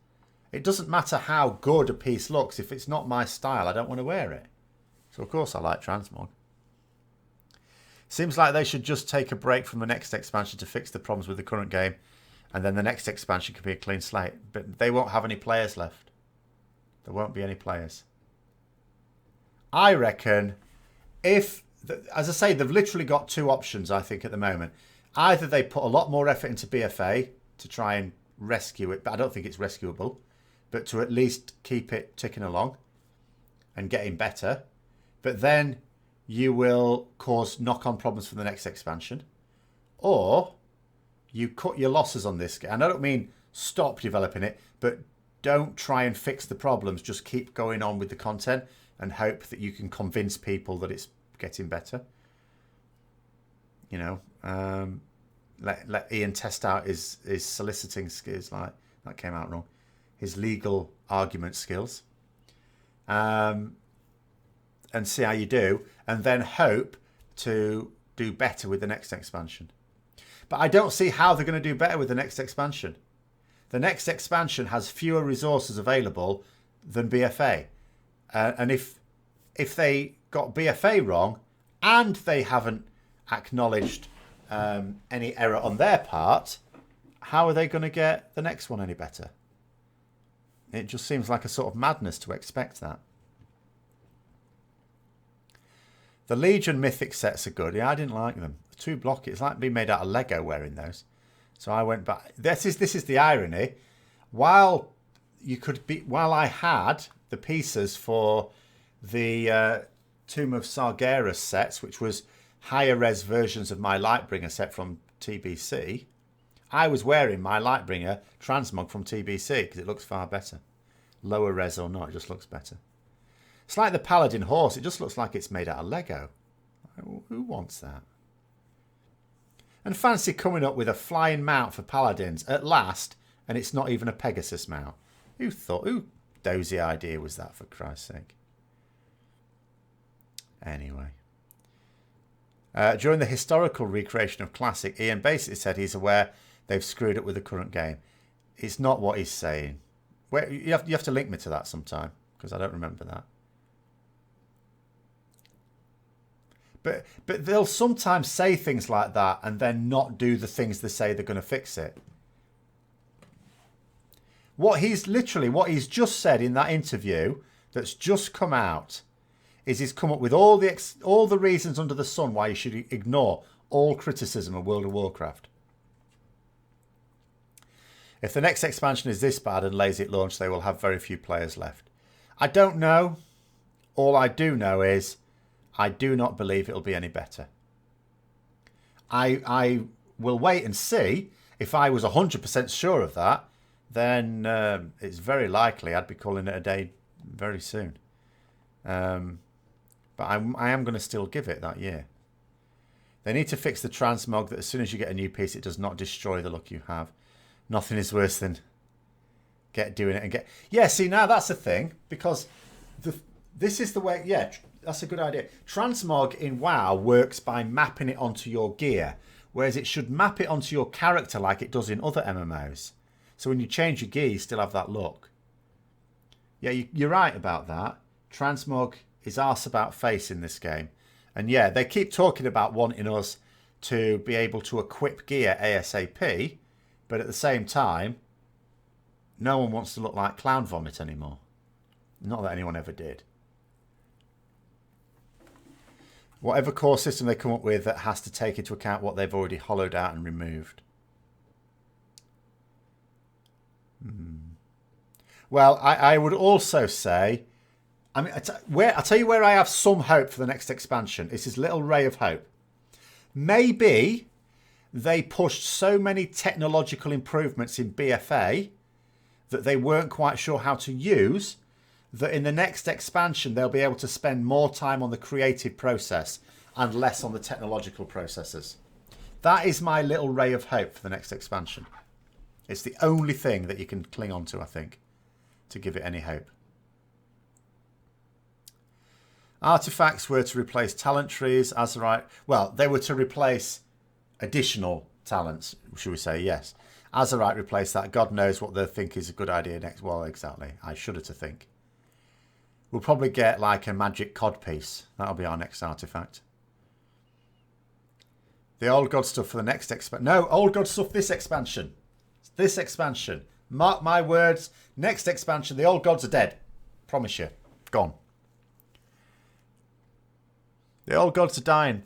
it doesn't matter how good a piece looks. If it's not my style, I don't want to wear it. So, of course, I like transmog. Seems like they should just take a break from the next expansion to fix the problems with the current game. And then the next expansion could be a clean slate. But they won't have any players left. There won't be any players. I reckon if, as I say, they've literally got two options, I think, at the moment. Either they put a lot more effort into BFA to try and rescue it, but I don't think it's rescuable, but to at least keep it ticking along and getting better. But then you will cause knock-on problems for the next expansion. Or you cut your losses on this game. And I don't mean stop developing it, but don't try and fix the problems. Just keep going on with the content and hope that you can convince people that it's getting better. You know, let Ian test out his soliciting skills. Like, that came out wrong. His legal argument skills. And see how you do. And then hope to do better with the next expansion. But I don't see how they're going to do better with the next expansion. The next expansion has fewer resources available than BFA. And if they got BFA wrong and they haven't acknowledged any error on their part, how are they going to get the next one any better? It just seems like a sort of madness to expect that. The Legion Mythic sets are good. Yeah, I didn't like them. Too blocky. It's like being made out of Lego wearing those. So I went back. This is the irony. While I had the pieces for the Tomb of Sargeras sets, which was higher res versions of my Lightbringer set from TBC, I was wearing my Lightbringer transmog from TBC because it looks far better. Lower res or not, it just looks better. It's like the Paladin horse. It just looks like it's made out of Lego. Who wants that? And fancy coming up with a flying mount for Paladins at last, and it's not even a Pegasus mount. Who dozy idea was that, for Christ's sake? Anyway. During the historical recreation of Classic, Ian basically said he's aware they've screwed up with the current game. It's not what he's saying. You have to link me to that sometime, because I don't remember that. But they'll sometimes say things like that and then not do the things they say they're going to fix it. What he's just said in that interview that's just come out is he's come up with all the reasons under the sun why you should ignore all criticism of World of Warcraft. If the next expansion is this bad and lazy at launch, they will have very few players left. I don't know. All I do know is I do not believe it'll be any better. I will wait and see. If I was 100% sure of that, then it's very likely I'd be calling it a day very soon. But I am going to still give it that year. They need to fix the transmog that as soon as you get a new piece, it does not destroy the luck you have. Nothing is worse than doing it and get... Yeah, see, now that's the thing, because this is the way... Yeah, that's a good idea. Transmog in WoW works by mapping it onto your gear, whereas it should map it onto your character like it does in other MMOs. So when you change your gear, you still have that look. Yeah, you're right about that. Transmog is arse about face in this game. And yeah, they keep talking about wanting us to be able to equip gear ASAP, but at the same time, No one wants to look like clown vomit anymore. Not that anyone ever did. Whatever core system they come up with that has to take into account what they've already hollowed out and removed. Well, I would also say, I mean, I'll tell you where I have some hope for the next expansion. It's this little ray of hope. Maybe they pushed so many technological improvements in BFA that they weren't quite sure how to use, that in the next expansion they'll be able to spend more time on the creative process and less on the technological processes. That is my little ray of hope for the next expansion. It's the only thing that you can cling on to, I think, to give it any hope. Artifacts were to replace talent trees, Azerite. Well, they were to replace additional talents, should we say, yes. Azerite replaced that. God knows what they think is a good idea next. Well, exactly. I shudder to think. We'll probably get like a magic codpiece. That'll be our next artifact. The old god stuff for the next expansion. No, old god stuff this expansion. This expansion. Mark my words. Next expansion, the old gods are dead. Promise you. Gone. The old gods are dying.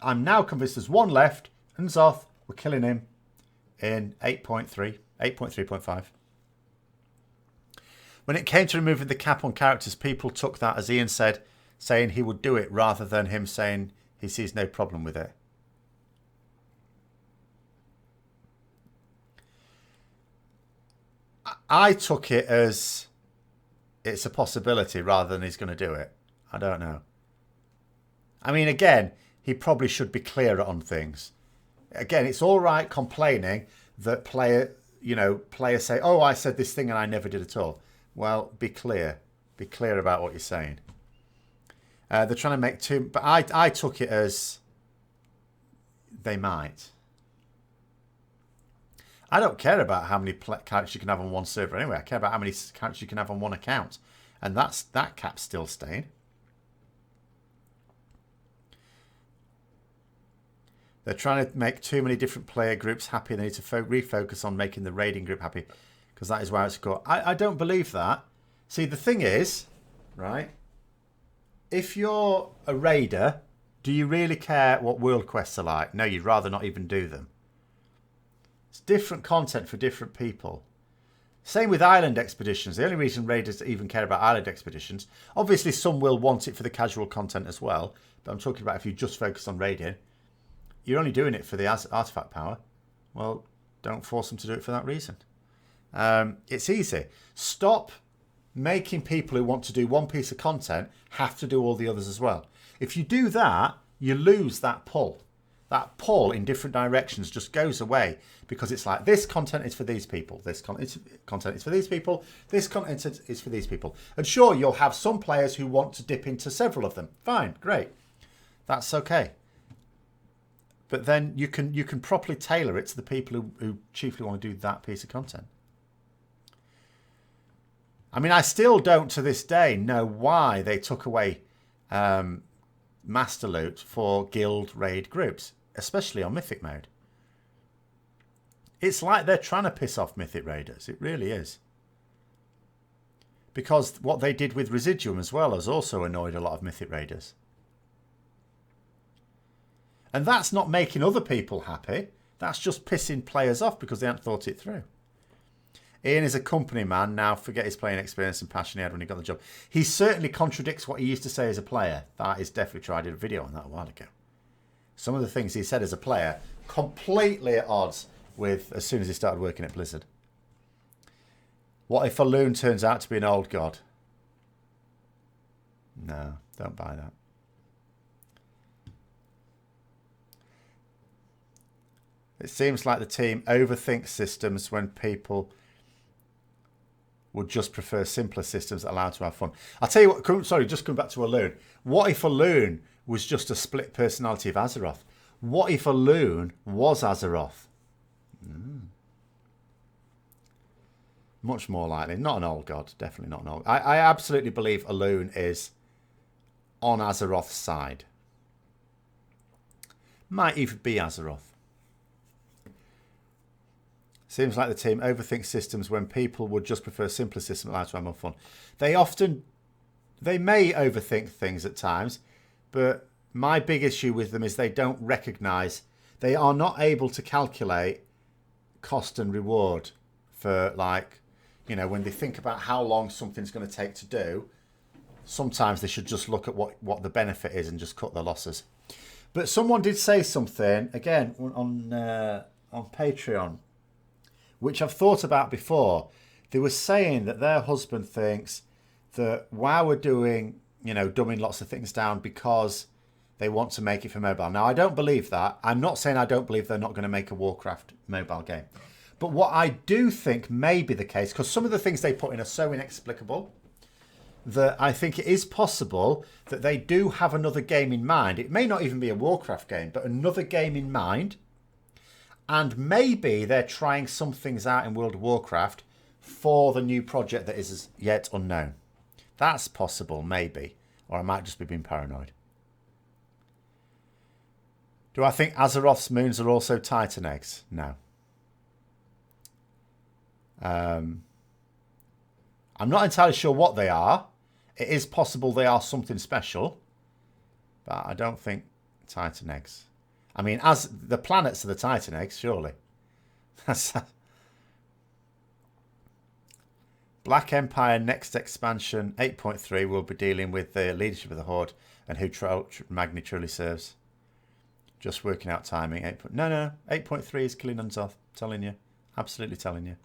I'm now convinced there's one left. And Zoth, we're killing him in 8.3. 8.3.5. When it came to removing the cap on characters, people took that, as Ian said, saying he would do it rather than him saying he sees no problem with it. I took it as it's a possibility rather than he's going to do it. I don't know. I mean, again, he probably should be clearer on things. Again, it's all right complaining that players say, oh, I said this thing and I never did at all. Well, be clear. Be clear about what you're saying. They're trying to make too... But I took it as they might. I don't care about how many characters you can have on one server anyway. I care about how many characters you can have on one account. And that cap's still staying. They're trying to make too many different player groups happy. They need to refocus on making the raiding group happy, because that is where it's got. I don't believe that. See, the thing is, right, if you're a raider, do you really care what world quests are like? No, you'd rather not even do them. It's different content for different people. Same with island expeditions. The only reason raiders even care about island expeditions, obviously some will want it for the casual content as well, but I'm talking about if you just focus on raiding. You're only doing it for the artifact power. Well, don't force them to do it for that reason. It's easy. Stop making people who want to do one piece of content have to do all the others as well. If you do that, you lose that pull. That pull in different directions just goes away, because it's like, this content is for these people. This content is for these people. This content is for these people. And sure, you'll have some players who want to dip into several of them. Fine, great. That's okay. But then you can properly tailor it to the people who chiefly want to do that piece of content. I mean, I still don't to this day know why they took away Master Loot for guild raid groups, especially on Mythic mode. It's like they're trying to piss off Mythic raiders. It really is. Because what they did with Residuum as well has also annoyed a lot of Mythic raiders. And that's not making other people happy. That's just pissing players off because they haven't thought it through. Ian is a company man. Now forget his playing experience and passion he had when he got the job. He certainly contradicts what he used to say as a player. That is definitely true. I did a video on that a while ago. Some of the things he said as a player, completely at odds with as soon as he started working at Blizzard. What if a loon turns out to be an old god? No, don't buy that. It seems like the team overthinks systems when people would just prefer simpler systems that allow to have fun. I'll tell you what, sorry, just coming back to a loon. What if a loon was just a split personality of Azeroth? What if a loon was Azeroth? Much more likely. Not an old god. Definitely not an old. I absolutely believe a loon is on Azeroth's side. Might even be Azeroth. Seems like the team overthinks systems when people would just prefer simpler systems that allow to have more fun. They may overthink things at times, but my big issue with them is they don't recognise, they are not able to calculate cost and reward for, like, you know, when they think about how long something's going to take to do, sometimes they should just look at what the benefit is and just cut their losses. But someone did say something, again, on Patreon, which I've thought about before. They were saying that their husband thinks that WoW are doing, you know, dumbing lots of things down because they want to make it for mobile. Now, I don't believe that. I'm not saying I don't believe they're not going to make a Warcraft mobile game. But what I do think may be the case, because some of the things they put in are so inexplicable, that I think it is possible that they do have another game in mind. It may not even be a Warcraft game, but another game in mind. And maybe they're trying some things out in World of Warcraft for the new project that is yet unknown. That's possible, maybe. Or I might just be being paranoid. Do I think Azeroth's moons are also Titan eggs? No. I'm not entirely sure what they are. It is possible they are something special. But I don't think Titan eggs. I mean, as the planets are the Titan eggs, surely. Black Empire next expansion 8.3 will be dealing with the leadership of the Horde and who Magni truly serves. Just working out timing. 8.3 is killing Unzoth. Telling you. Absolutely telling you.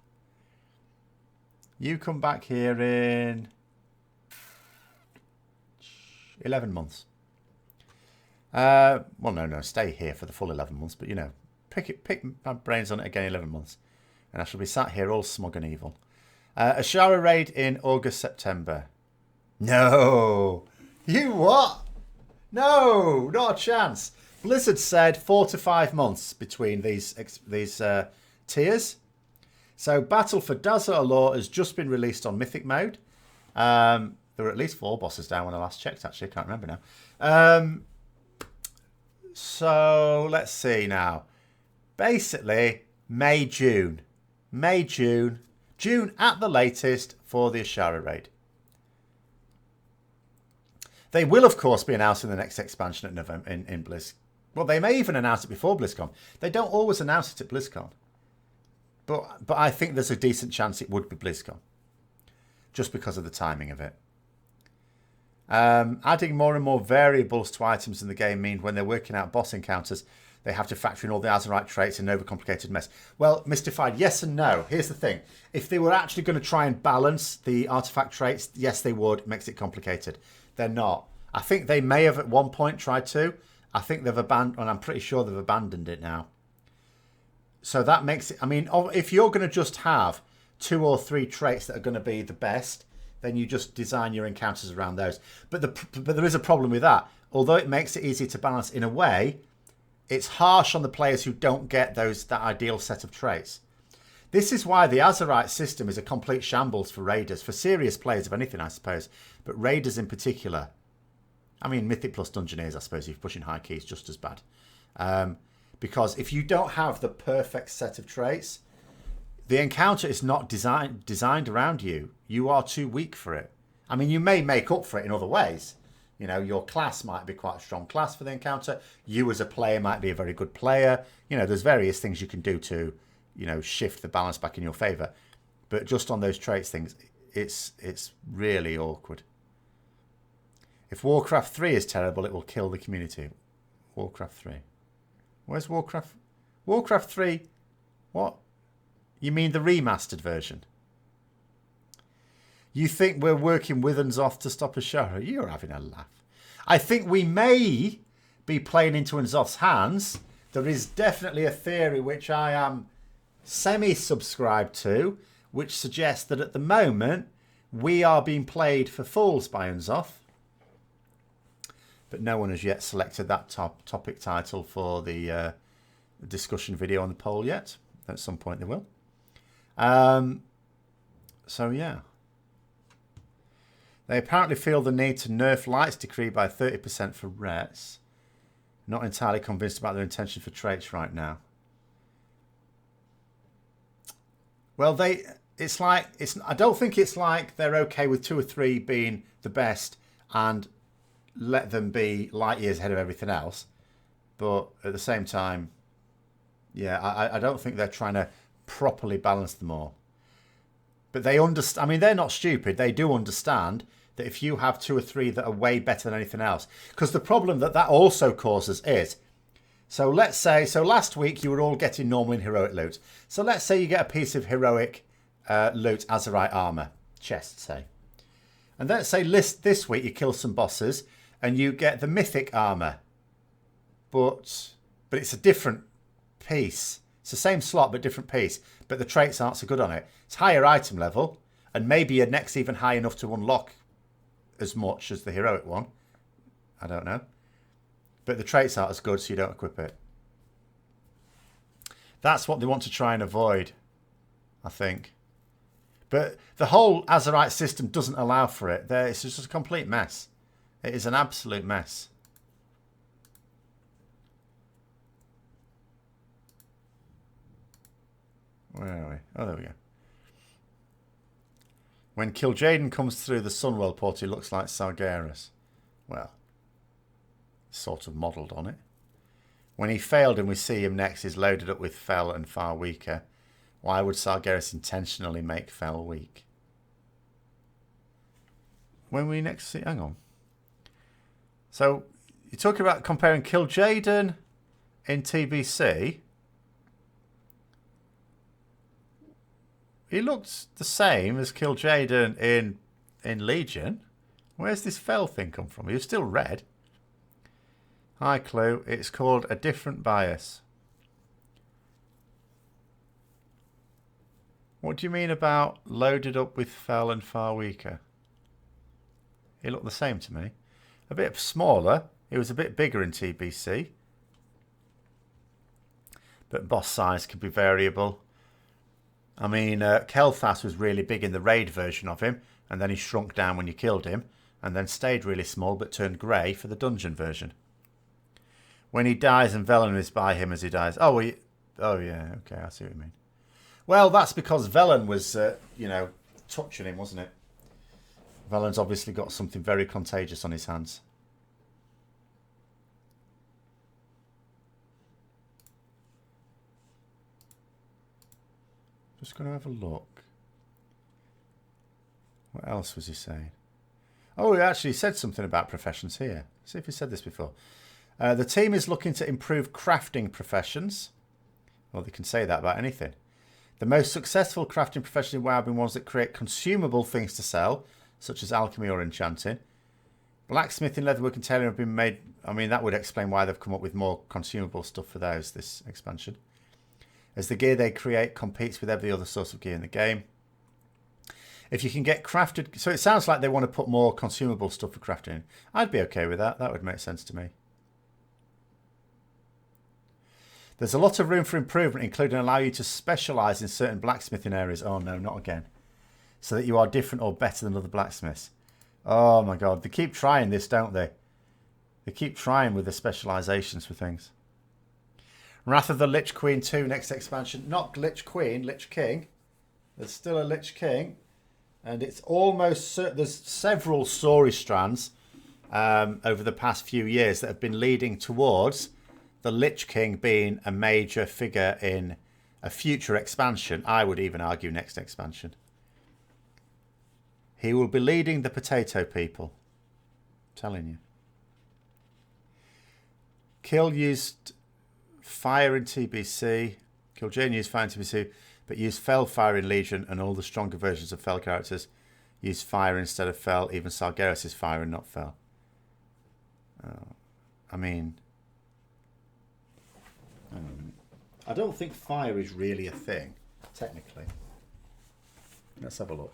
You come back here in 11 months. Well, no, stay here for the full 11 months, but, you know, pick my brains on it again in 11 months. And I shall be sat here all smug and evil. Ashara raid in August, September. No! You what? No, not a chance. Blizzard said 4 to 5 months between these tiers. So Battle for dazar'alor has just been released on Mythic mode. There were at least 4 bosses down when I last checked, actually. I can't remember now. So let's see now. Basically, May, June. June at the latest for the Ashara raid. They will, of course, be announcing the next expansion at November in Blizz. Well, they may even announce it before BlizzCon. They don't always announce it at BlizzCon. But I think there's a decent chance it would be BlizzCon. Just because of the timing of it. Adding more and more variables to items in the game means when they're working out boss encounters, they have to factor in all the Azerite traits in an overcomplicated mess. Well, Mystified, yes and no. Here's the thing. If they were actually going to try and balance the artifact traits, yes, they would. It makes it complicated. They're not. I think they may have at one point tried to. I think they've abandoned, and I'm pretty sure they've abandoned it now. So that makes it, I mean, if you're going to just have 2 or 3 traits that are going to be the best, then you just design your encounters around those. But there is a problem with that. Although it makes it easy to balance in a way, it's harsh on the players who don't get that ideal set of traits. This is why the Azerite system is a complete shambles for raiders, for serious players of anything, I suppose, but raiders in particular. I mean, Mythic plus Dungeoneers, I suppose, if you're pushing high keys, just as bad. Because if you don't have the perfect set of traits, the encounter is not designed around you. You are too weak for it. I mean, you may make up for it in other ways. You know, your class might be quite a strong class for the encounter. You as a player might be a very good player. You know, there's various things you can do to, you know, shift the balance back in your favour. But just on those traits things, it's really awkward. If Warcraft 3 is terrible, it will kill the community. Warcraft 3. Where's Warcraft? Warcraft 3? What? You mean the remastered version? You think we're working with Unzoth to stop Ashara? You're having a laugh. I think we may be playing into Unzoth's hands. There is definitely a theory which I am semi-subscribed to, which suggests that at the moment we are being played for fools by Unzoth. But no one has yet selected that topic title for the discussion video on the poll yet. At some point they will. So yeah. They apparently feel the need to nerf Light's Decree by 30% for Rets. Not entirely convinced about their intention for traits right now. Well, I don't think it's like they're okay with 2 or 3 being the best and let them be light years ahead of everything else. But at the same time, yeah, I don't think they're trying to properly balance them all. But they understand. I mean, they're not stupid. They do understand that if you have 2 or 3 that are way better than anything else, because the problem that also causes is, so let's say, so last week you were all getting normal and heroic loot. So let's say you get a piece of heroic loot, Azerite armor, chest, say. And let's say this week you kill some bosses and you get the mythic armor, but it's a different piece. It's the same slot but different piece, but the traits aren't so good on it. It's higher item level, and maybe your neck's even high enough to unlock as much as the heroic one. I don't know. But the traits aren't as good, so you don't equip it. That's what they want to try and avoid, I think. But the whole Azerite system doesn't allow for it. It's just a complete mess. It is an absolute mess. Where are we? Oh, there we go. When Kil'jaeden comes through the Sunwell port, he looks like Sargeras. Well, sort of modelled on it. When he failed and we see him next, he's loaded up with Fel and far weaker. Why would Sargeras intentionally make Fel weak? When we next see... Hang on. So, you're talking about comparing Kil'jaeden in TBC. He looks the same as Kil'jaeden in Legion. Where's this Fel thing come from? He was still red. Hi, Clue. It's called a different bias. What do you mean about loaded up with Fel and far weaker? He looked the same to me. A bit smaller. He was a bit bigger in TBC. But boss size could be variable. I mean, Kel'Thas was really big in the raid version of him, and then he shrunk down when you killed him, and then stayed really small but turned grey for the dungeon version. When he dies and Velen is by him as he dies. Oh, yeah, okay, I see what you mean. Well, that's because Velen was, touching him, wasn't it? Velen's obviously got something very contagious on his hands. Just going to have a look. What else was he saying? Oh, he actually said something about professions here. Let's see if he said this before. The team is looking to improve crafting professions. Well, they can say that about anything. The most successful crafting professions in WoW have been ones that create consumable things to sell, such as alchemy or enchanting. Blacksmithing, leatherwork and tailoring have been made... I mean, that would explain why they've come up with more consumable stuff for those, this expansion. As the gear they create competes with every other source of gear in the game. If you can get crafted... So it sounds like they want to put more consumable stuff for crafting. I'd be okay with that. That would make sense to me. There's a lot of room for improvement, including allow you to specialise in certain blacksmithing areas. Oh no, not again. So that you are different or better than other blacksmiths. Oh my god, they keep trying this, don't they? They keep trying with the specialisations for things. Wrath of the Lich Queen 2, next expansion. Not Lich Queen, Lich King. There's still a Lich King. And it's almost... There's several story strands over the past few years that have been leading towards the Lich King being a major figure in a future expansion. I would even argue next expansion. He will be leading the potato people. I'm telling you. Kill used fire in TBC. Kil'jaeden used fire in TBC, but used Fel fire in Legion, and all the stronger versions of Fel characters use fire instead of Fel. Even Sargeras is fire and not Fel. I mean... I don't think fire is really a thing, technically. Let's have a look.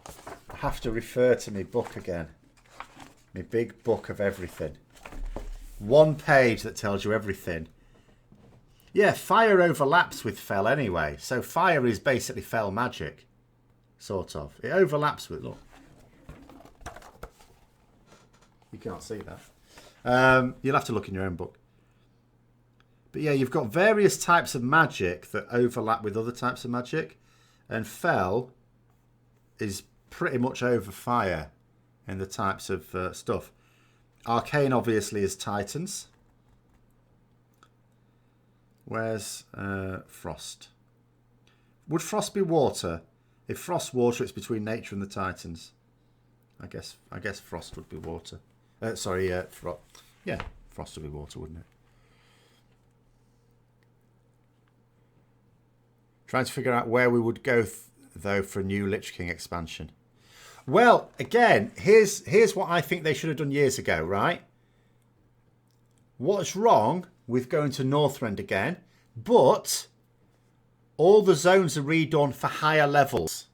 I have to refer to my book again. My big book of everything. One page that tells you everything. Yeah, fire overlaps with Fel anyway. So fire is basically Fel magic. Sort of. It overlaps with... Look. You can't see that. You'll have to look in your own book. But yeah, you've got various types of magic that overlap with other types of magic. And Fel is pretty much over fire in the types of stuff. Arcane obviously is Titans. Where's Frost? Would Frost be water? If Frost water, it's between nature and the Titans. I guess Frost would be water. Sorry, yeah, Frost would be water, wouldn't it? Trying to figure out where we would go though for a new Lich King expansion. Well, again, here's what I think they should have done years ago, right? What's wrong with going to Northrend again? But all the zones are redone for higher levels.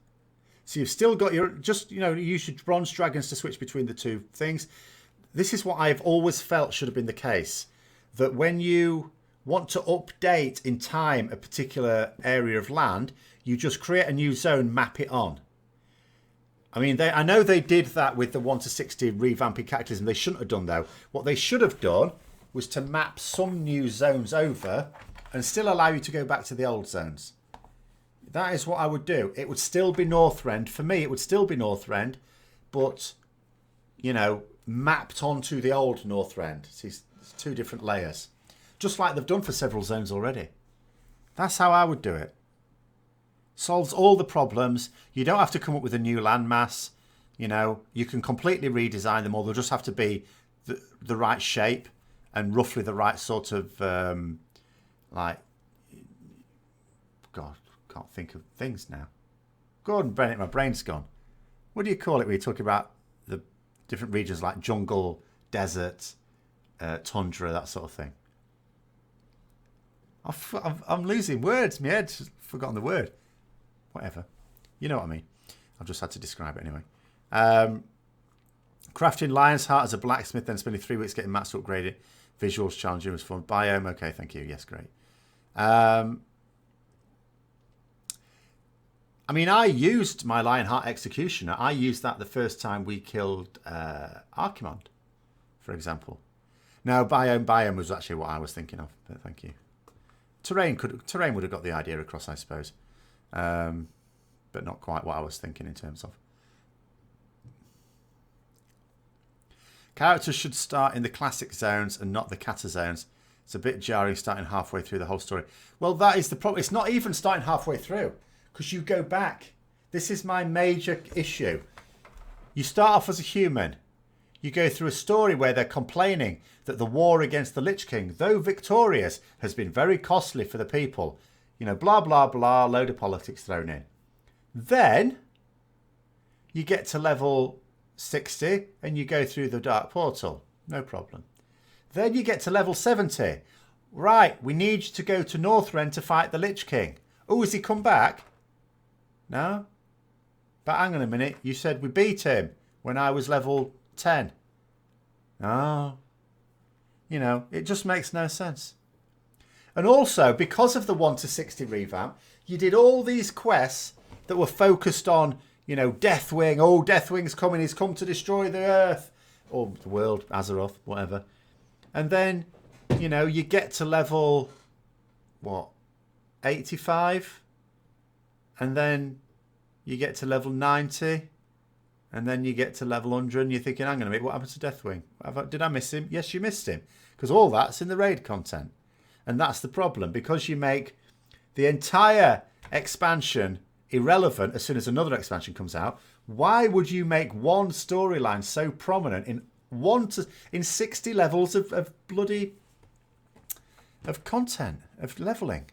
So you've still got your, use your bronze dragons to switch between the two things. This is what I've always felt should have been the case. That when you want to update in time a particular area of land, you just create a new zone, map it on. I mean, I know they did that with the 1 to 60 revamping Cataclysm. They shouldn't have done, though. What they should have done was to map some new zones over and still allow you to go back to the old zones. That is what I would do. It would still be Northrend. For me, it would still be Northrend, but, mapped onto the old Northrend. See, it's two different layers. Just like they've done for several zones already. That's how I would do it. Solves all the problems. You don't have to come up with a new landmass. You can completely redesign them, or they'll just have to be the right shape and roughly the right sort of, God, can't think of things now. Gordon Bennett, my brain's gone. What do you call it when you talk about the different regions like jungle, desert, tundra, that sort of thing? I'm losing words. My head's forgotten the word. Whatever. You know what I mean. I've just had to describe it anyway. Crafting Lion's Heart as a blacksmith, then spending 3 weeks getting mats upgraded. Visuals challenging was fun. Biome, okay, thank you. Yes, great. I mean, I used my Lionheart Executioner. I used that the first time we killed Archimond, for example. No, Biome was actually what I was thinking of, but thank you. Terrain would have got the idea across, I suppose. But not quite what I was thinking in terms of. Characters should start in the classic zones and not the kata zones. It's a bit jarring starting halfway through the whole story. Well, that is the problem. It's not even starting halfway through, because you go back. This is my major issue. You start off as a human. You go through a story where they're complaining that the war against the Lich King, though victorious, has been very costly for the people. Blah, blah, blah, load of politics thrown in. Then you get to level 60 and you go through the Dark Portal. No problem. Then you get to level 70. Right, we need you to go to Northrend to fight the Lich King. Oh, has he come back? No? But hang on a minute. You said we beat him when I was level 10. Oh. It just makes no sense. And also, because of the 1 to 60 revamp, you did all these quests that were focused on, Deathwing. Oh, Deathwing's coming. He's come to destroy the Earth. Or the world, Azeroth, whatever. And then, you get to level, 85? And then you get to level 90. And then you get to level 100 and you're thinking, hang on a minute, what happened to Deathwing? Did I miss him? Yes, you missed him. Because all that's in the raid content. And that's the problem. Because you make the entire expansion irrelevant as soon as another expansion comes out, why would you make one storyline so prominent in 60 levels of bloody of content, of leveling?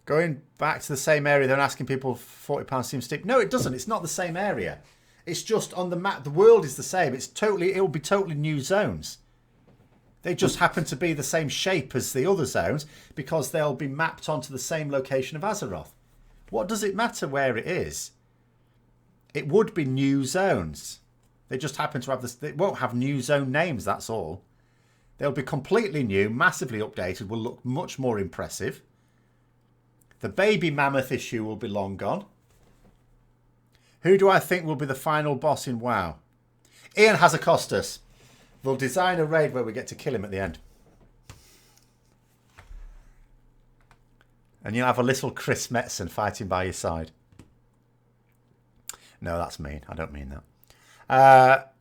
Going back to the same area, they're asking people £40 seems steep. No, it doesn't. It's not the same area. It's just on the map. The world is the same. It'll be totally new zones. They just happen to be the same shape as the other zones because they'll be mapped onto the same location of Azeroth. What does it matter where it is? It would be new zones. They just happen to have this. They won't have new zone names, that's all. They'll be completely new, massively updated, will look much more impressive. The baby mammoth issue will be long gone. Who do I think will be the final boss in WoW? Ion Hazzikostas. They'll design a raid where we get to kill him at the end. And you'll have a little Chris Metzen fighting by your side. No, that's mean. I don't mean that.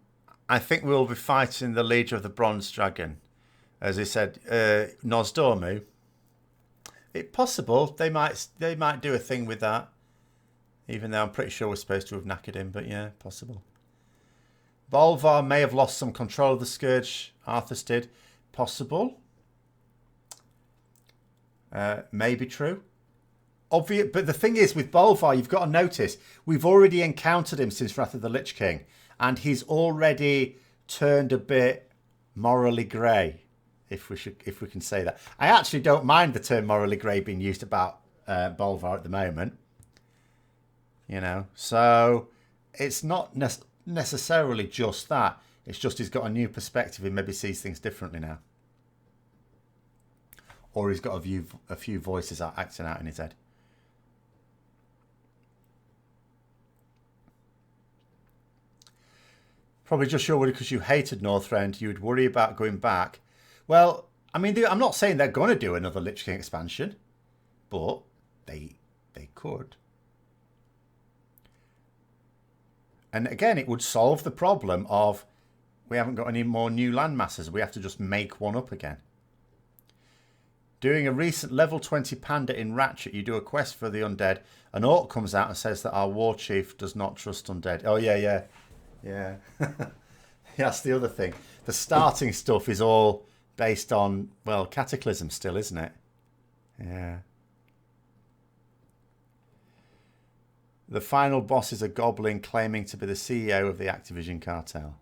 I think we'll be fighting the leader of the Bronze Dragon. As he said, Nosdormu. It's possible. They might do a thing with that. Even though I'm pretty sure we're supposed to have knackered him. But yeah, possible. Bolvar may have lost some control of the Scourge. Arthas did. Possible. Maybe true. Obvious, but the thing is, with Bolvar, you've got to notice, we've already encountered him since Wrath of the Lich King. And he's already turned a bit morally grey. If we can say that. I actually don't mind the term morally grey being used about Bolvar at the moment. You know, so it's not necessarily just that. It's just he's got a new perspective and maybe sees things differently now. Or he's got a few voices acting out in his head. Probably just sure because you hated Northrend, you would worry about going back. Well, I mean, I'm not saying they're going to do another Lich King expansion, but they could. And again, it would solve the problem of we haven't got any more new land masses. We have to just make one up again. Doing a recent level 20 panda in Ratchet, you do a quest for the undead. An orc comes out and says that our war chief does not trust undead. Oh, yeah. That's the other thing. The starting stuff is all based on, well, Cataclysm still, isn't it? Yeah. The final boss is a goblin claiming to be the CEO of the Activision cartel.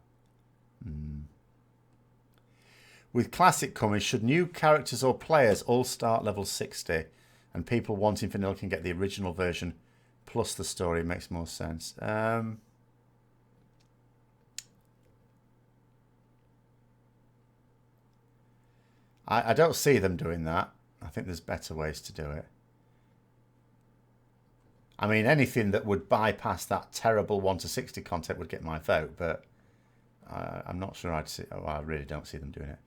With Classic coming, should new characters or players all start level 60 and people wanting vanilla can get the original version plus the story? Makes more sense. I don't see them doing that. I think there's better ways to do it. I mean, anything that would bypass that terrible 1 to 60 content would get my vote, but I'm not sure I'd see. Oh, I really don't see them doing it.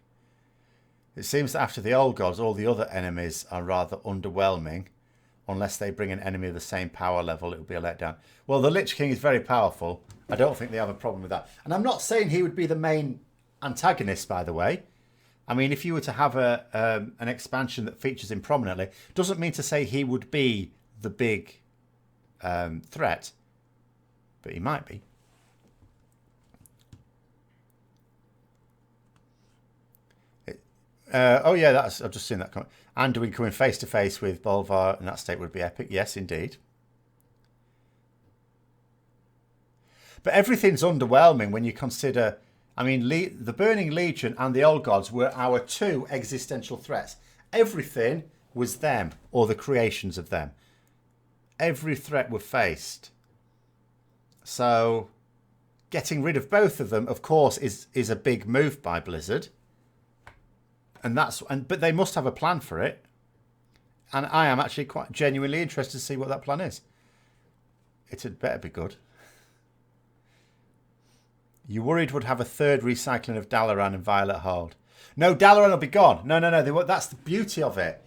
It seems that after the old gods, all the other enemies are rather underwhelming. Unless they bring an enemy of the same power level, it will be a letdown. Well, the Lich King is very powerful. I don't think they have a problem with that. And I'm not saying he would be the main antagonist, by the way. I mean, if you were to have an expansion that features him prominently, doesn't mean to say he would be the big threat, but he might be. Oh yeah, I've just seen that comment. Anduin coming face to face with Bolvar in that state would be epic. Yes, indeed. But everything's underwhelming when you consider. I mean, the Burning Legion and the Old Gods were our two existential threats. Everything was them, or the creations of them. Every threat we faced. So, getting rid of both of them, of course, is a big move by Blizzard. But they must have a plan for it. And I am actually quite genuinely interested to see what that plan is. It had better be good. You worried would have a third recycling of Dalaran and Violet Hold. No, Dalaran will be gone. No. That's the beauty of it.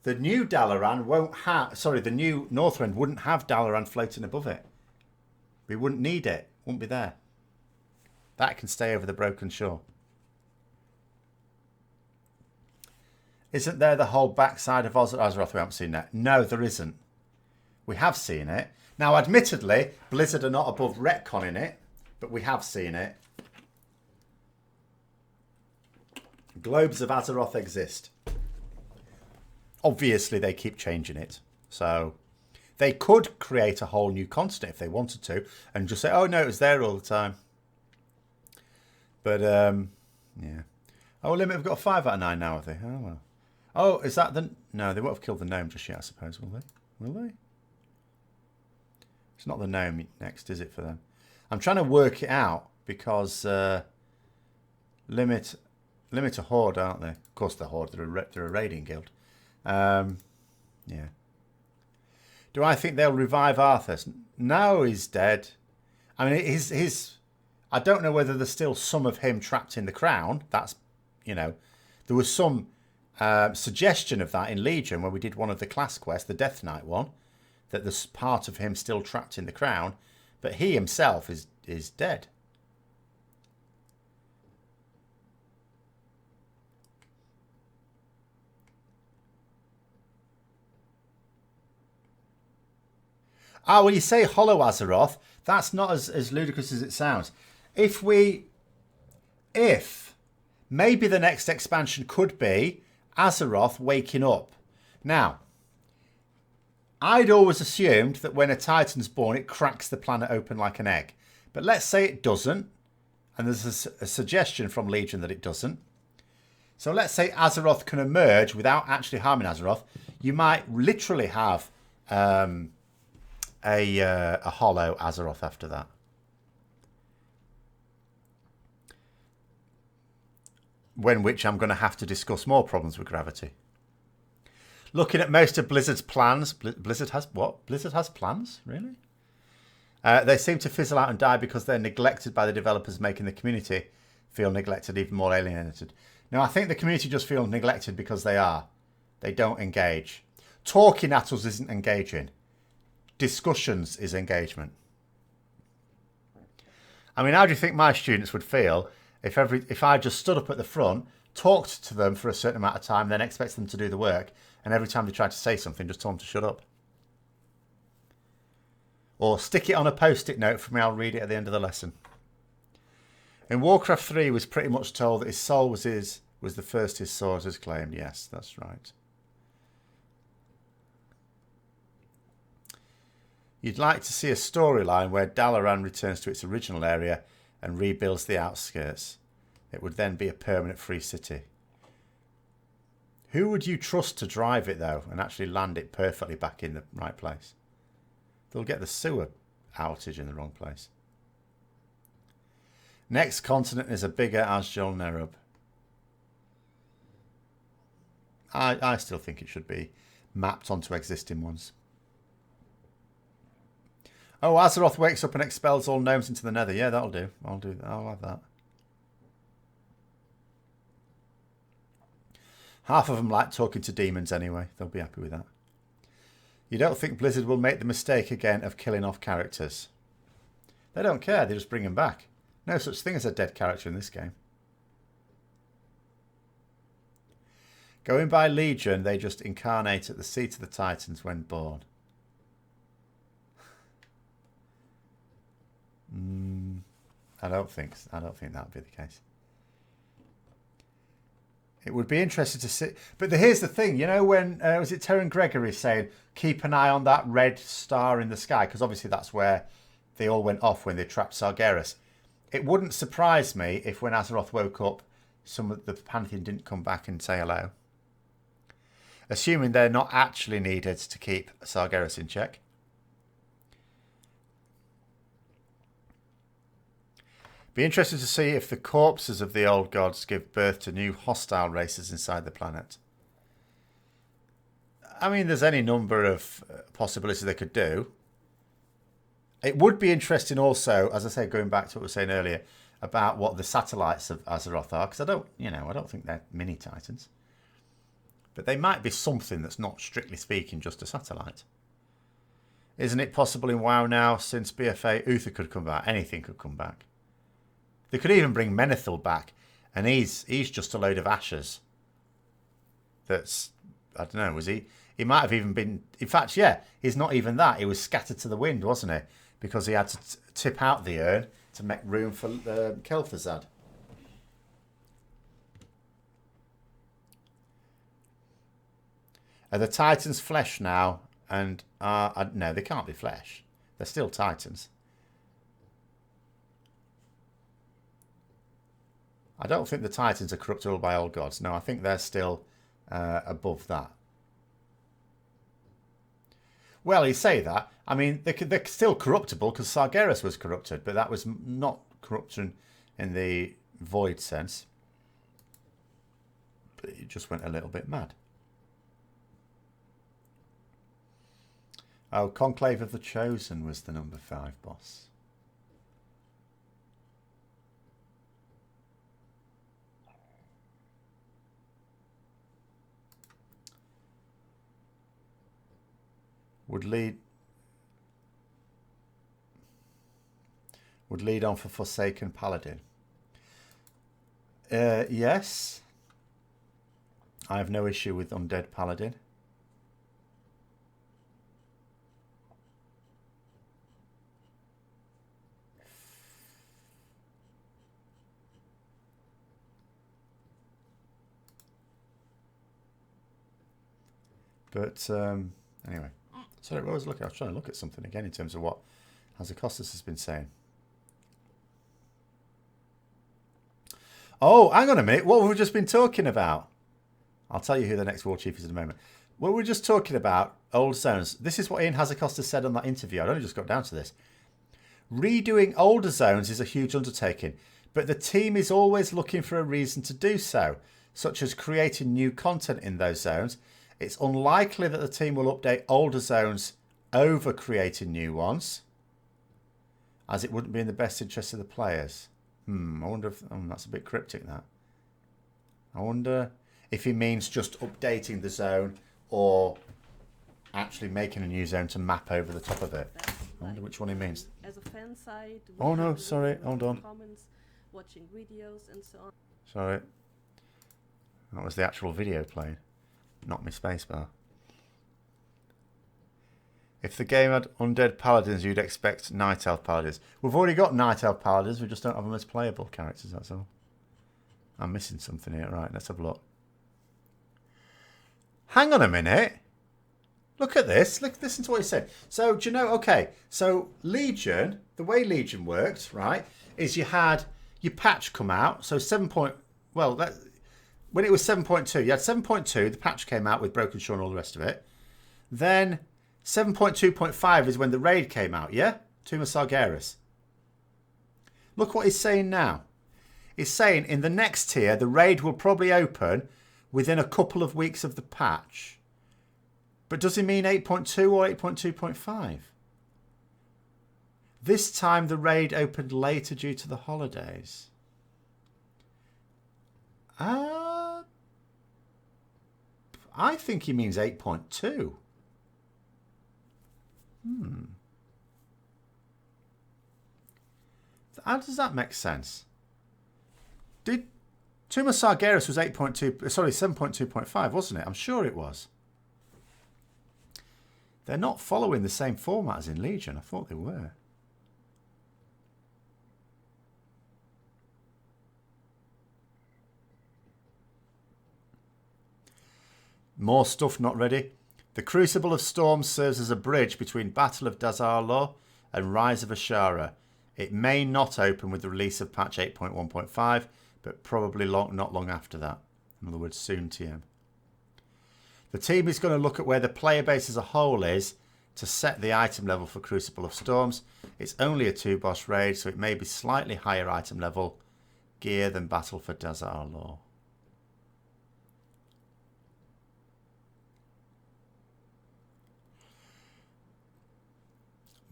The new Dalaran won't have... Sorry, the new Northrend wouldn't have Dalaran floating above it. We wouldn't need it. Wouldn't be there. That can stay over the broken shore. Isn't there the whole backside of Azeroth? We haven't seen that. No, there isn't. We have seen it. Now, admittedly, Blizzard are not above retconning it, but we have seen it. Globes of Azeroth exist. Obviously, they keep changing it. So, they could create a whole new continent if they wanted to, and just say, oh, no, it was there all the time. But, yeah. Oh, Limit have got a 5 out of 9 now, have they? Oh, well. Oh, is that the... No, they won't have killed the gnome just yet, I suppose, will they? Will they? It's not the gnome next, is it, for them? I'm trying to work it out, because Limit are Horde, aren't they? Of course they're Horde, they're a raiding guild. Yeah. Do I think they'll revive Arthas? No, he's dead. I mean, his... I don't know whether there's still some of him trapped in the crown. That's, you know... There was some... suggestion of that in Legion when we did one of the class quests, the Death Knight one, that there's part of him still trapped in the crown, but he himself is dead. Ah, when you say Hollow Azeroth, that's not as ludicrous as it sounds. If maybe the next expansion could be Azeroth waking up. Now, I'd always assumed that when a Titan's born, it cracks the planet open like an egg. But let's say it doesn't, and there's a suggestion from Legion that it doesn't. So let's say Azeroth can emerge without actually harming Azeroth. You might literally have a hollow Azeroth after that. Which I'm going to have to discuss more problems with gravity. Looking at most of Blizzard's plans, Blizzard has what? Blizzard has plans? Really? They seem to fizzle out and die because they're neglected by the developers, making the community feel neglected, even more alienated. Now, I think the community just feel neglected because they are. They don't engage. Talking at us isn't engaging. Discussions is engagement. I mean, how do you think my students would feel if I just stood up at the front, talked to them for a certain amount of time, then expect them to do the work, and every time they tried to say something, just told them to shut up? Or stick it on a post-it note for me, I'll read it at the end of the lesson. In Warcraft 3 was pretty much told that his soul was the first his sorcerers claimed. Yes, that's right. You'd like to see a storyline where Dalaran returns to its original area and rebuilds the outskirts. It would then be a permanent free city. Who would you trust to drive it, though, and actually land it perfectly back in the right place? They'll get the sewer outage in the wrong place. Next continent is a bigger Azjol Nerub. I still think it should be mapped onto existing ones. Oh, Azeroth wakes up and expels all gnomes into the nether. Yeah, that'll do. I'll do that. I'll have that. Half of them like talking to demons anyway. They'll be happy with that. You don't think Blizzard will make the mistake again of killing off characters? They don't care. They just bring them back. No such thing as a dead character in this game. Going by Legion, they just incarnate at the seat of the Titans when born. I don't think that'd be the case. It would be interesting to see. But here's the thing, you know, when was it Terran Gregory saying keep an eye on that red star in the sky, because obviously that's where they all went off when they trapped Sargeras. It wouldn't surprise me if when Azeroth woke up, some of the Pantheon didn't come back and say hello. Assuming they're not actually needed to keep Sargeras in check. Be interested to see if the corpses of the old gods give birth to new hostile races inside the planet. I mean, there's any number of possibilities they could do. It would be interesting also, as I say, going back to what we were saying earlier, about what the satellites of Azeroth are, because I don't think they're mini titans. But they might be something that's not, strictly speaking, just a satellite. Isn't it possible in WoW now, since BFA, Uther could come back? Anything could come back. They could even bring Menethil back, and he's just a load of ashes. That's, I don't know, was he? He might have even been, in fact, yeah, he's not even that. He was scattered to the wind, wasn't he? Because he had to tip out the urn to make room for Kel'Thuzad. Are the Titans flesh now? And no, they can't be flesh. They're still Titans. I don't think the Titans are corruptible by old gods. No, I think they're still above that. Well, you say that. I mean, they're still corruptible because Sargeras was corrupted, but that was not corruption in the void sense. But it just went a little bit mad. Oh, Conclave of the Chosen was the number 5 boss. Would lead on for Forsaken Paladin. Yes. I have no issue with Undead Paladin. But anyway, sorry, I was trying to look at something again in terms of what Hazzikostas has been saying. Oh, hang on a minute. What have we just been talking about? I'll tell you who the next war chief is in a moment. Well, we're just talking about old zones. This is what Ion Hazzikostas said on that interview. I only just got down to this. Redoing older zones is a huge undertaking, but the team is always looking for a reason to do so, such as creating new content in those zones. It's unlikely that the team will update older zones over creating new ones, as it wouldn't be in the best interest of the players. I wonder if... that's a bit cryptic, that. I wonder if he means just updating the zone or actually making a new zone to map over the top of it. I wonder which one he means. As a fan site, oh no, sorry, hold on. Comments, watching videos and so on. Sorry. That was the actual video playing, not my spacebar. If the game had undead paladins, you'd expect night elf paladins. We've already got night elf paladins, we just don't have them as playable characters, that's all. I'm missing something here. Right, let's have a look. Hang on a minute. Look at this. Listen to what he said. So, do you know, okay, so Legion, the way Legion worked, right, is you had your patch come out. So when it was 7.2, you had 7.2, the patch came out with Broken Shore and all the rest of it. Then 7.2.5 is when the raid came out, yeah? Tomb of Sargeras. Look what he's saying now. He's saying in the next tier, the raid will probably open within a couple of weeks of the patch. But does he mean 8.2 or 8.2.5? This time the raid opened later due to the holidays. I think he means 8.2. How does that make sense? Did Tomb of Sargeras was 7.2.5, wasn't it? I'm sure it was. They're not following the same format as in Legion. I thought they were. More stuff not ready. The Crucible of Storms serves as a bridge between Battle of dazar'alor and Rise of Ashara. It may not open with the release of patch 8.1.5, but probably not long after that. In other words, soon TM. The team is going to look at where the player base as a whole is to set the item level for Crucible of Storms. It's only a 2-boss raid, so it may be slightly higher item level gear than Battle for dazar'alor.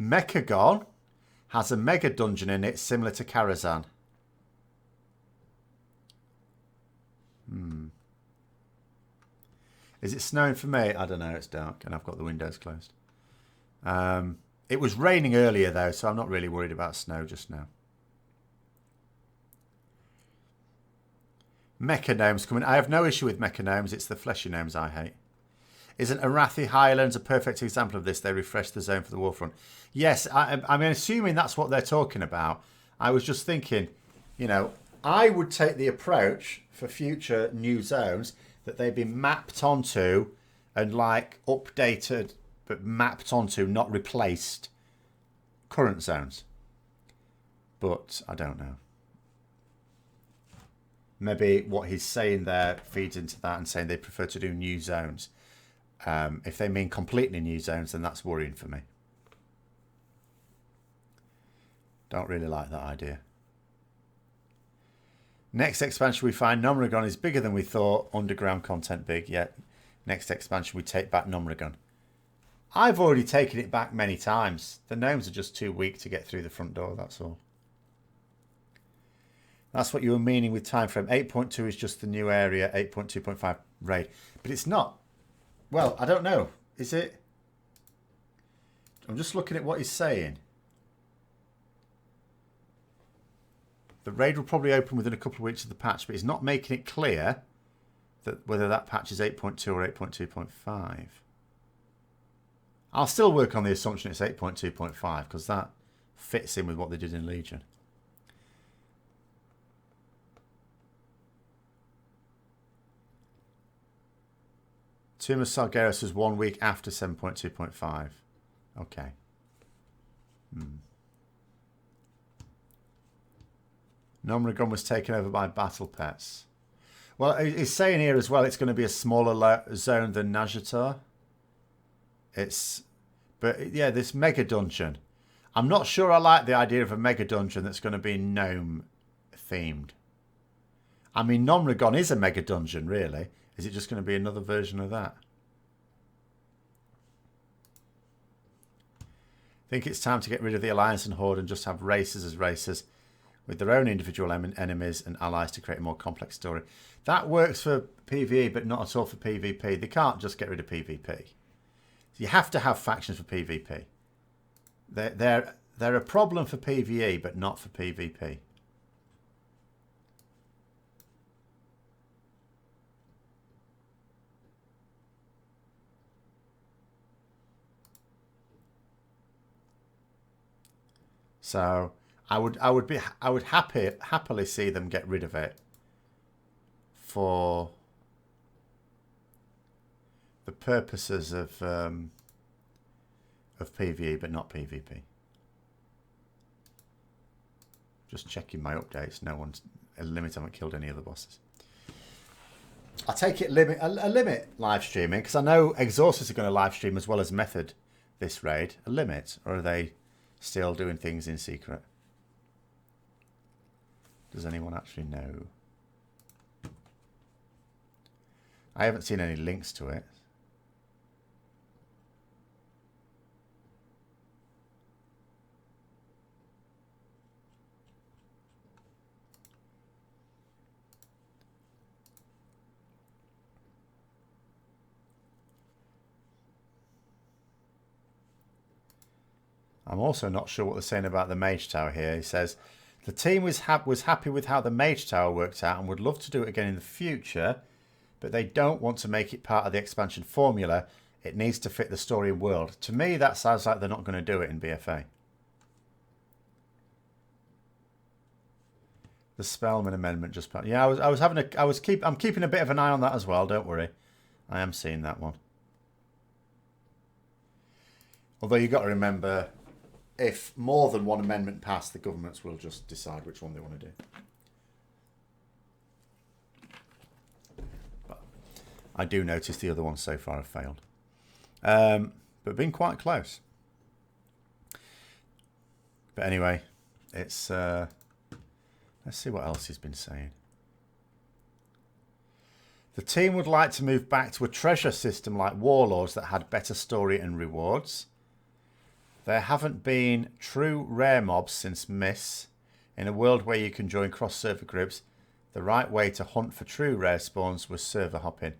Mechagon has a mega dungeon in it similar to Karazhan. Is it snowing for me? I don't know, it's dark and I've got the windows closed. It was raining earlier though, so I'm not really worried about snow just now. Mecha gnomes coming. I have no issue with mecha gnomes, it's the fleshy gnomes I hate. Isn't Arathi Highlands a perfect example of this? They refreshed the zone for the Warfront. Yes, I'm assuming that's what they're talking about. I was just thinking, you know, I would take the approach for future new zones that they've been mapped onto and like updated, but mapped onto, not replaced current zones. But I don't know. Maybe what he's saying there feeds into that and saying they prefer to do new zones. If they mean completely new zones, then that's worrying for me. Don't really like that idea. Next expansion we find Nomragon is bigger than we thought. Underground content big. Yet next expansion we take back Nomragon. I've already taken it back many times. The gnomes are just too weak to get through the front door, that's all. That's what you were meaning with time frame. 8.2 is just the new area, 8.2.5 raid. But it's not. Well, I don't know. Is it? I'm just looking at what he's saying. The raid will probably open within a couple of weeks of the patch, but he's not making it clear that whether that patch is 8.2 or 8.2.5. I'll still work on the assumption it's 8.2.5 because that fits in with what they did in Legion. Tomb of Sargeras was 1 week after 7.2.5. Okay. Nomragon was taken over by battle pets. Well, he's saying here as well it's going to be a smaller zone than Nazjatar. But yeah, this mega dungeon. I'm not sure I like the idea of a mega dungeon that's going to be gnome themed. I mean, Nomragon is a mega dungeon, really. Is it just going to be another version of that? I think it's time to get rid of the Alliance and Horde and just have races as races with their own individual enemies and allies to create a more complex story. That works for PvE, but not at all for PvP. They can't just get rid of PvP. You have to have factions for PvP. They're a problem for PvE, but not for PvP. So I would happily see them get rid of it for the purposes of PvE, but not PvP. Just checking my updates. No one's a limit. I haven't killed any other bosses. I take it a limit live streaming because I know Exhausters are going to live stream as well as Method this raid. A limit, or are they still doing things in secret? Does anyone actually know? I haven't seen any links to it. I'm also not sure what they're saying about the Mage Tower here. He says, the team was happy with how the Mage Tower worked out and would love to do it again in the future, but they don't want to make it part of the expansion formula. It needs to fit the story and world. To me, that sounds like they're not going to do it in BFA. The Spellman amendment just passed. Yeah, I'm keeping a bit of an eye on that as well. Don't worry, I am seeing that one. Although you've got to remember, if more than one amendment passed, the governments will just decide which one they want to do. But I do notice the other ones so far have failed. But been quite close. But anyway, it's... let's see what else he's been saying. The team would like to move back to a treasure system like Warlords that had better story and rewards. There haven't been true rare mobs since Miss. In a world where you can join cross-server groups, the right way to hunt for true rare spawns was server hopping.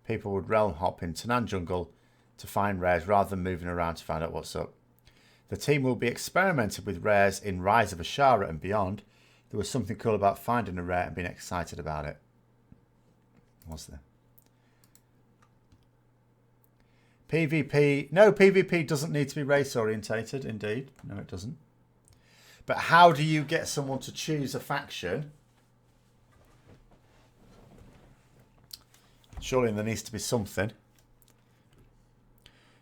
People would realm hop in Tanan Jungle to find rares rather than moving around to find out what's up. The team will be experimenting with rares in Rise of Ashara and beyond. There was something cool about finding a rare and being excited about it. Was there? PvP. No, PvP doesn't need to be race orientated, indeed. No, it doesn't. But how do you get someone to choose a faction? Surely there needs to be something.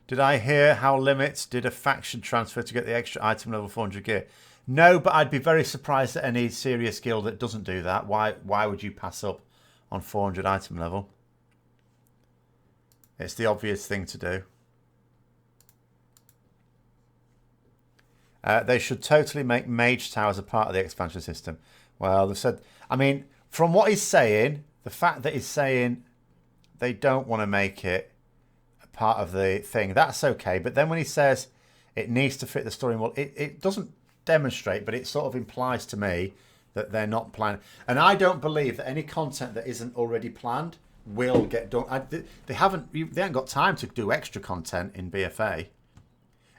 Did I hear how Limits did a faction transfer to get the extra item level 400 gear? No, but I'd be very surprised at any serious guild that doesn't do that. Why would you pass up on 400 item level? It's the obvious thing to do. They should totally make Mage Towers a part of the expansion system. Well, they've said... I mean, from what he's saying, the fact that he's saying they don't want to make it a part of the thing, that's okay. But then when he says it needs to fit the story, well, it doesn't demonstrate, but it sort of implies to me that they're not planning. And I don't believe that any content that isn't already planned will get done. They haven't got time to do extra content in BFA.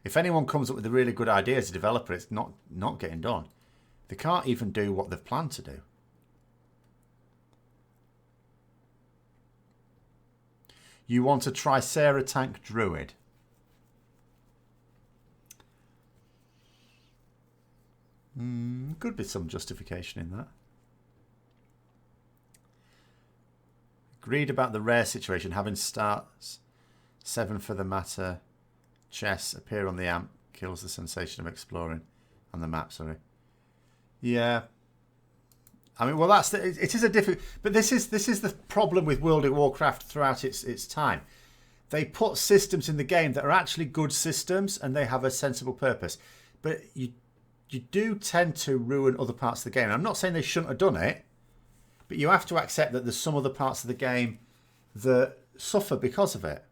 If anyone comes up with a really good idea as a developer, it's not getting done. They can't even do what they've planned to do. You want a Tricera tank druid. Could be some justification in that. Agreed about the rare situation. Having starts 7 for the matter. Chess appear on the amp. Kills the sensation of exploring. On the map, sorry. Yeah. I mean, well, it is a difficult... But this is the problem with World of Warcraft throughout its time. They put systems in the game that are actually good systems and they have a sensible purpose. But you do tend to ruin other parts of the game. I'm not saying they shouldn't have done it, but you have to accept that there's some other parts of the game that suffer because of it.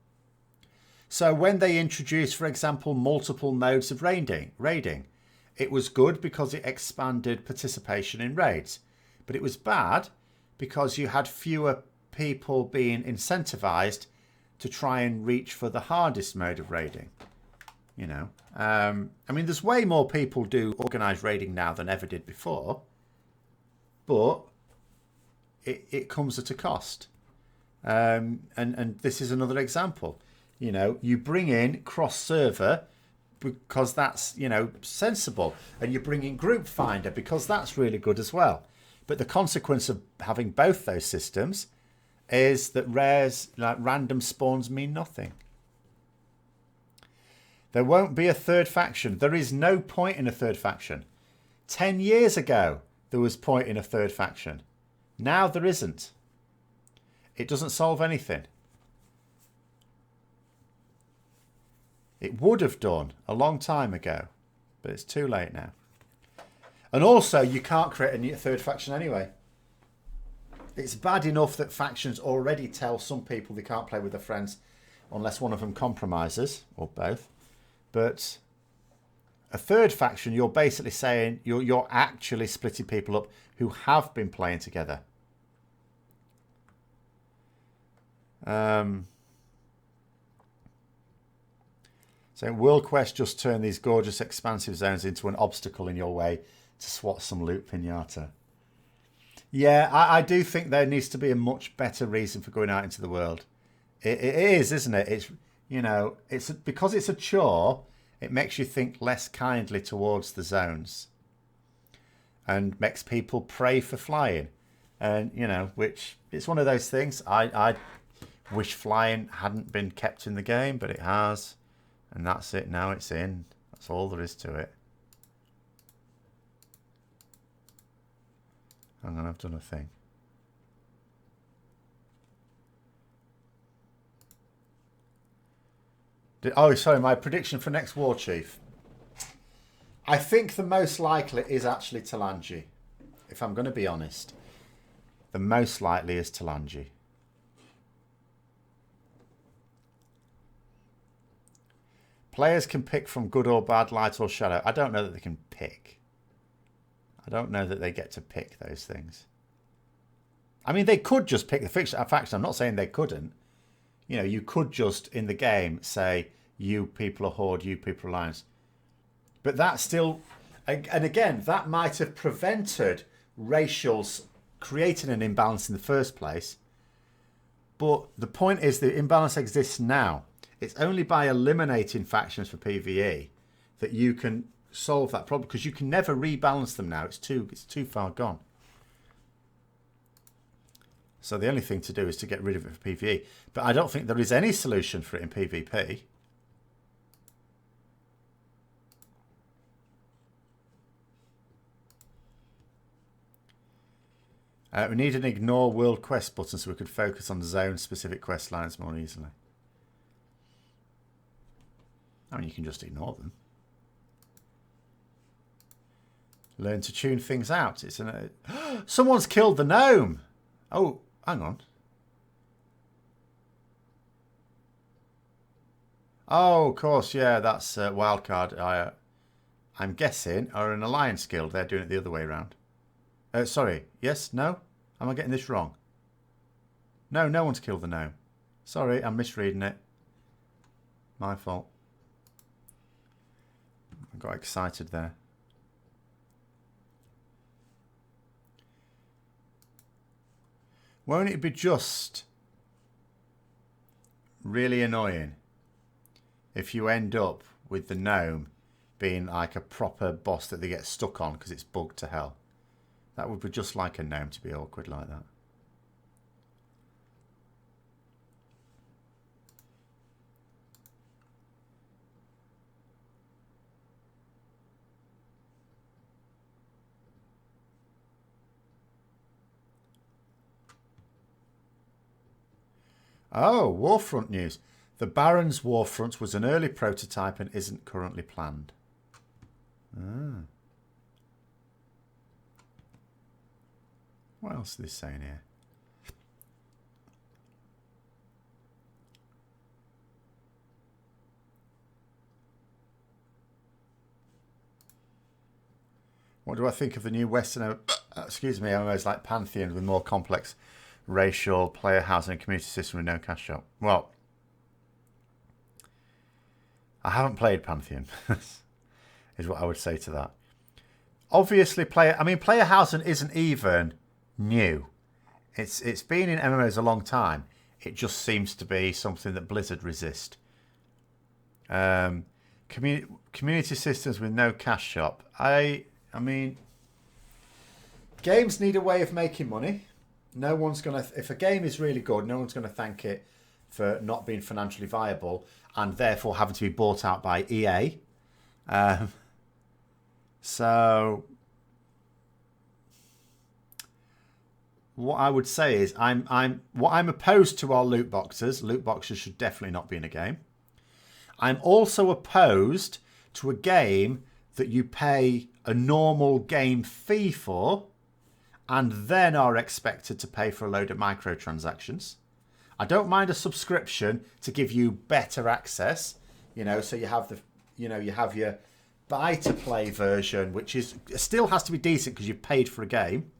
So when they introduced, for example, multiple modes of raiding, it was good because it expanded participation in raids. But it was bad because you had fewer people being incentivized to try and reach for the hardest mode of raiding. You know, I mean, there's way more people do organized raiding now than ever did before, but it comes at a cost. And this is another example. You know, you bring in cross-server because that's, you know, sensible, and you bring in Group Finder because that's really good as well. But the consequence of having both those systems is that rares, like random spawns, mean nothing. There won't be a third faction. There is no point in a third faction. 10 years ago, there was point in a third faction. Now there isn't. It doesn't solve anything. It would have done a long time ago, but it's too late now. And also, you can't create a new third faction anyway. It's bad enough that factions already tell some people they can't play with their friends unless one of them compromises, or both. But a third faction, you're basically saying you're actually splitting people up who have been playing together. So World Quest just turned these gorgeous expansive zones into an obstacle in your way to swat some loot pinata. Yeah, I do think there needs to be a much better reason for going out into the world. It is, isn't it? It's, you know, it's because it's a chore. It makes you think less kindly towards the zones, and makes people pray for flying. And you know, which it's one of those things. I wish flying hadn't been kept in the game, but it has, and that's it. Now it's in. That's all there is to it. Hang on, I've done a thing. Oh, sorry, my prediction for next War Chief. I think the most likely is actually Talanji. If I'm going to be honest. The most likely is Talanji. Players can pick from good or bad, light or shadow. I don't know that they can pick. I don't know that they get to pick those things. I mean, they could just pick the faction. I'm not saying they couldn't. You know, you could just, in the game, say, you people are Horde, you people are Alliance. But that still... And again, that might have prevented racials creating an imbalance in the first place. But the point is the imbalance exists now. It's only by eliminating factions for PvE that you can solve that problem, because you can never rebalance them now. It's too far gone. So the only thing to do is to get rid of it for PvE. But I don't think there is any solution for it in PvP. We need an ignore world quest button so we could focus on zone-specific quest lines more easily. I mean, you can just ignore them. Learn to tune things out. It's an... Someone's killed the gnome! Oh, hang on. Oh, of course, yeah, that's Wildcard. I'm guessing are an Alliance guild. They're doing it the other way around. Sorry, yes, no? Am I getting this wrong? No, no one's killed the gnome. Sorry, I'm misreading it. My fault. got excited there. Won't it be just really annoying if you end up with the gnome being like a proper boss that they get stuck on because it's bugged to hell? That would be just like a gnome to be awkward like that. Oh, Warfront news. The Baron's Warfront was an early prototype and isn't currently planned. Ah. What else are they saying here? What do I think of the new Western, MMOs like Pantheon with more complex racial, player housing and community system with no cash shop? Well, I haven't played Pantheon, is what I would say to that. Obviously, player housing isn't even new. It's been in MMOs a long time. It just seems to be something that Blizzard resist. Community systems with no cash shop. I mean, games need a way of making money. No one's going to... If a game is really good, no one's going to thank it for not being financially viable and therefore having to be bought out by EA. So what I would say is I'm opposed to are loot boxes. Loot boxes should definitely not be in a game. I'm also opposed to a game that you pay a normal game fee for and then are expected to pay for a load of microtransactions. I don't mind a subscription to give you better access, so you have you have your buy to play version, which is still has to be decent because you've paid for a game.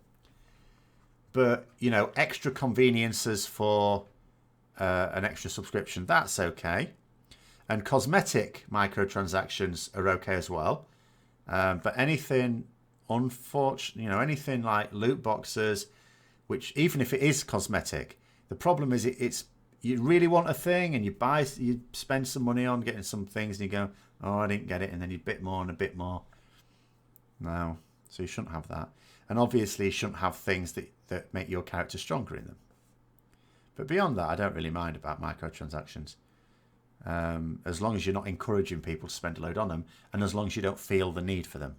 But, extra conveniences for an extra subscription, that's okay. And cosmetic microtransactions are okay as well. But anything anything like loot boxes, which even if it is cosmetic, the problem is it's you really want a thing and you spend some money on getting some things and you go, oh, I didn't get it, and then you bit more and a bit more. No, so you shouldn't have that. And obviously you shouldn't have things that make your character stronger in them. But beyond that, I don't really mind about microtransactions. As long as you're not encouraging people to spend a load on them, and as long as you don't feel the need for them.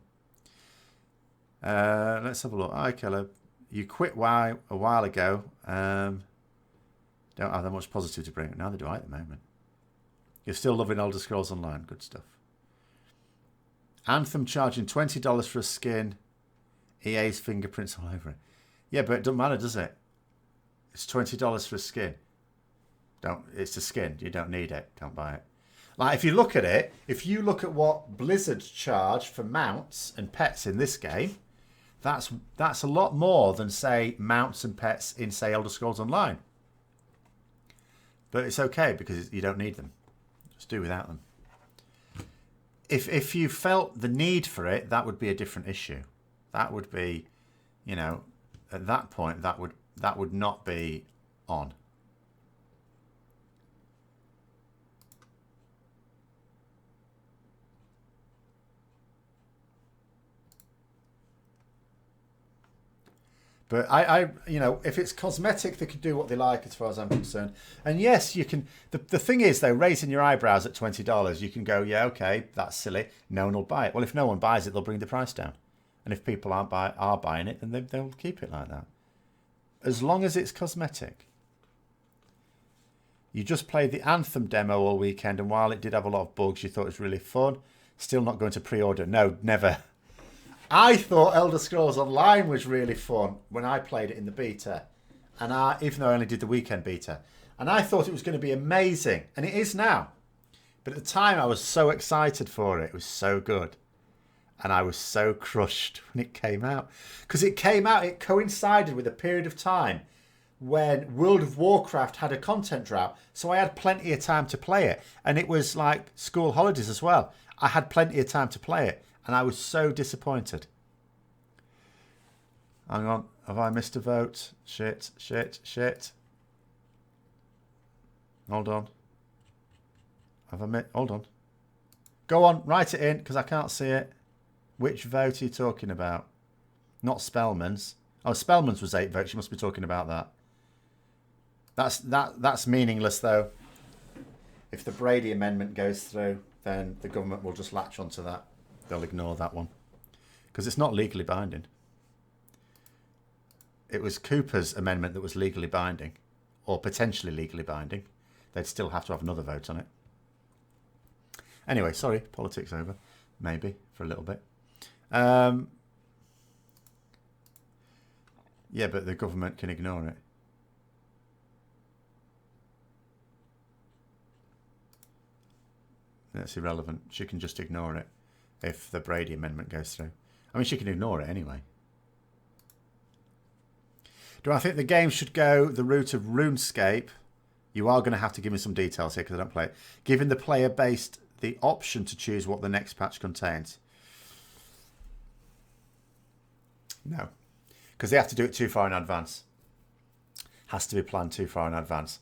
Let's have a look. Hi, Keller. You quit WoW a while ago. Don't have that much positive to bring. Neither do I at the moment. You're still loving Elder Scrolls Online. Good stuff. Anthem charging $20 for a skin. EA's fingerprints all over it. Yeah, but it doesn't matter, does it? It's $20 for a skin. It's a skin. You don't need it. Don't buy it. Like, if you look at what Blizzard charge for mounts and pets in this game, that's a lot more than, say, mounts and pets in, say, Elder Scrolls Online. But it's okay because you don't need them. Just do without them. If you felt the need for it, that would be a different issue. That would be, at that point, that would not be on. But if it's cosmetic, they can do what they like as far as I'm concerned. And yes, you can. The thing is, though, raising your eyebrows at $20, you can go, yeah, okay, that's silly. No one will buy it. Well, if no one buys it, they'll bring the price down. And if people are buying it, then they'll keep it like that. As long as it's cosmetic. You just played the Anthem demo all weekend, and while it did have a lot of bugs, you thought it was really fun. Still not going to pre-order. No, never. I thought Elder Scrolls Online was really fun when I played it in the beta. And even though I only did the weekend beta. And I thought it was going to be amazing. And it is now. But at the time, I was so excited for it. It was so good. And I was so crushed when it came out. Because it coincided with a period of time when World of Warcraft had a content drought. So I had plenty of time to play it. And it was like school holidays as well. I had plenty of time to play it. And I was so disappointed. Hang on. Have I missed a vote? Shit. Hold on. Hold on. Go on. Write it in because I can't see it. Which vote are you talking about? Not Spellman's. Oh, Spellman's was 8 votes. You must be talking about that. That's meaningless, though. If the Brady Amendment goes through, then the government will just latch onto that. They'll ignore that one. Because it's not legally binding. It was Cooper's amendment that was legally binding. Or potentially legally binding. They'd still have to have another vote on it. Anyway, sorry. Politics over. Maybe. For a little bit. Yeah, but the government can ignore it. That's irrelevant. She can just ignore it if the Brady Amendment goes through. I mean, she can ignore it anyway. Do I think the game should go the route of RuneScape? You are going to have to give me some details here because I don't play it. Giving the player base the option to choose what the next patch contains. No. Because they have to do it too far in advance. Has to be planned too far in advance.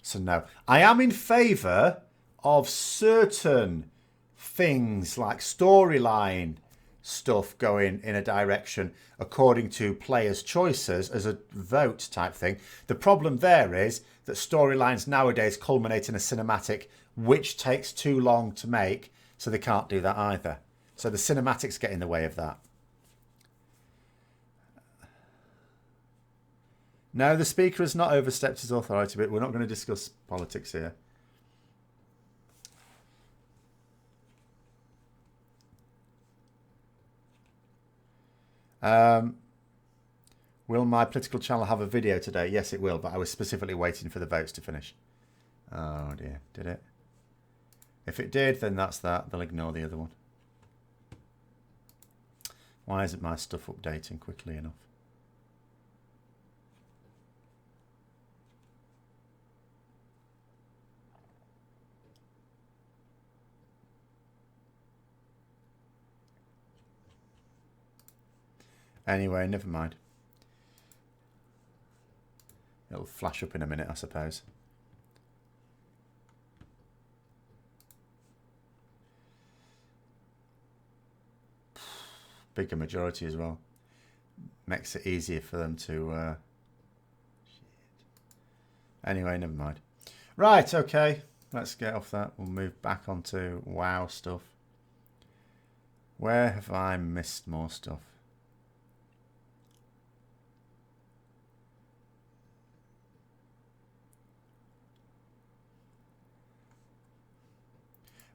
So no. I am in favour of certain things like storyline stuff going in a direction according to players' choices as a vote type thing. The problem there is that storylines nowadays culminate in a cinematic which takes too long to make, so they can't do that either. So the cinematics get in the way of that. No, the Speaker has not overstepped his authority, but we're not going to discuss politics here. Will my political channel have a video today? Yes, it will, but I was specifically waiting for the votes to finish. Oh dear, did it? If it did, then that's that. They'll ignore the other one. Why isn't my stuff updating quickly enough? Anyway, never mind. It'll flash up in a minute, I suppose. Bigger majority as well. Makes it easier for them to... Anyway, never mind. Right, okay. Let's get off that. We'll move back onto WoW stuff. Where have I missed more stuff?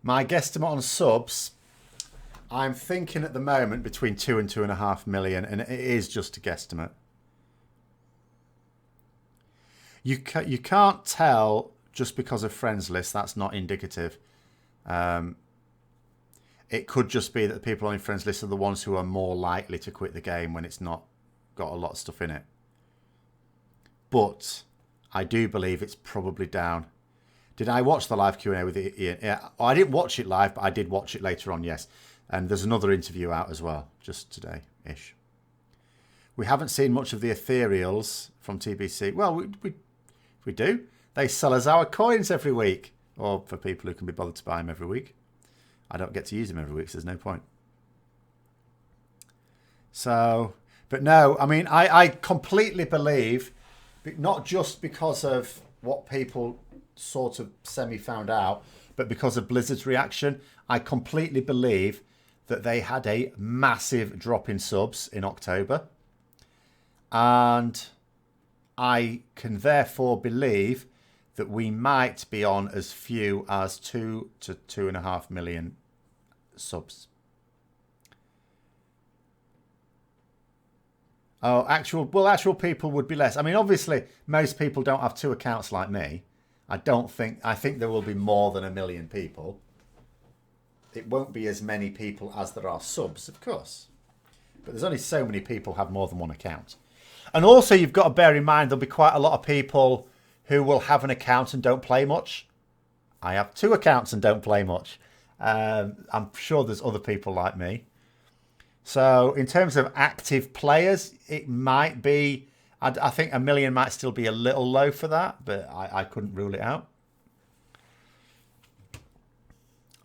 My guesstimate on subs, I'm thinking at the moment between 2 and 2.5 million, and it is just a guesstimate. You can't tell just because of friends list. That's not indicative. It could just be that the people on your friends list are the ones who are more likely to quit the game when it's not got a lot of stuff in it. But I do believe it's probably down. Did I watch the live Q&A with Ian? Yeah, I didn't watch it live, but I did watch it later on, yes. And there's another interview out as well, just today-ish. We haven't seen much of the ethereals from TBC. Well, we do. They sell us our coins every week. Or for people who can be bothered to buy them every week. I don't get to use them every week, so there's no point. So, but no, I mean, I completely believe, not just because of what people sort of semi-found out, but because of Blizzard's reaction, I completely believe that they had a massive drop in subs in October. And I can therefore believe that we might be on as few as 2 to 2.5 million subs. Oh, actual people would be less. I mean, obviously, most people don't have 2 accounts like me. I think there will be more than 1 million people. It won't be as many people as there are subs, of course. But there's only so many people have more than 1 account. And also you've got to bear in mind there'll be quite a lot of people who will have an account and don't play much. I have 2 accounts and don't play much. I'm sure there's other people like me. So in terms of active players, it might be, I think 1 million might still be a little low for that, but I couldn't rule it out.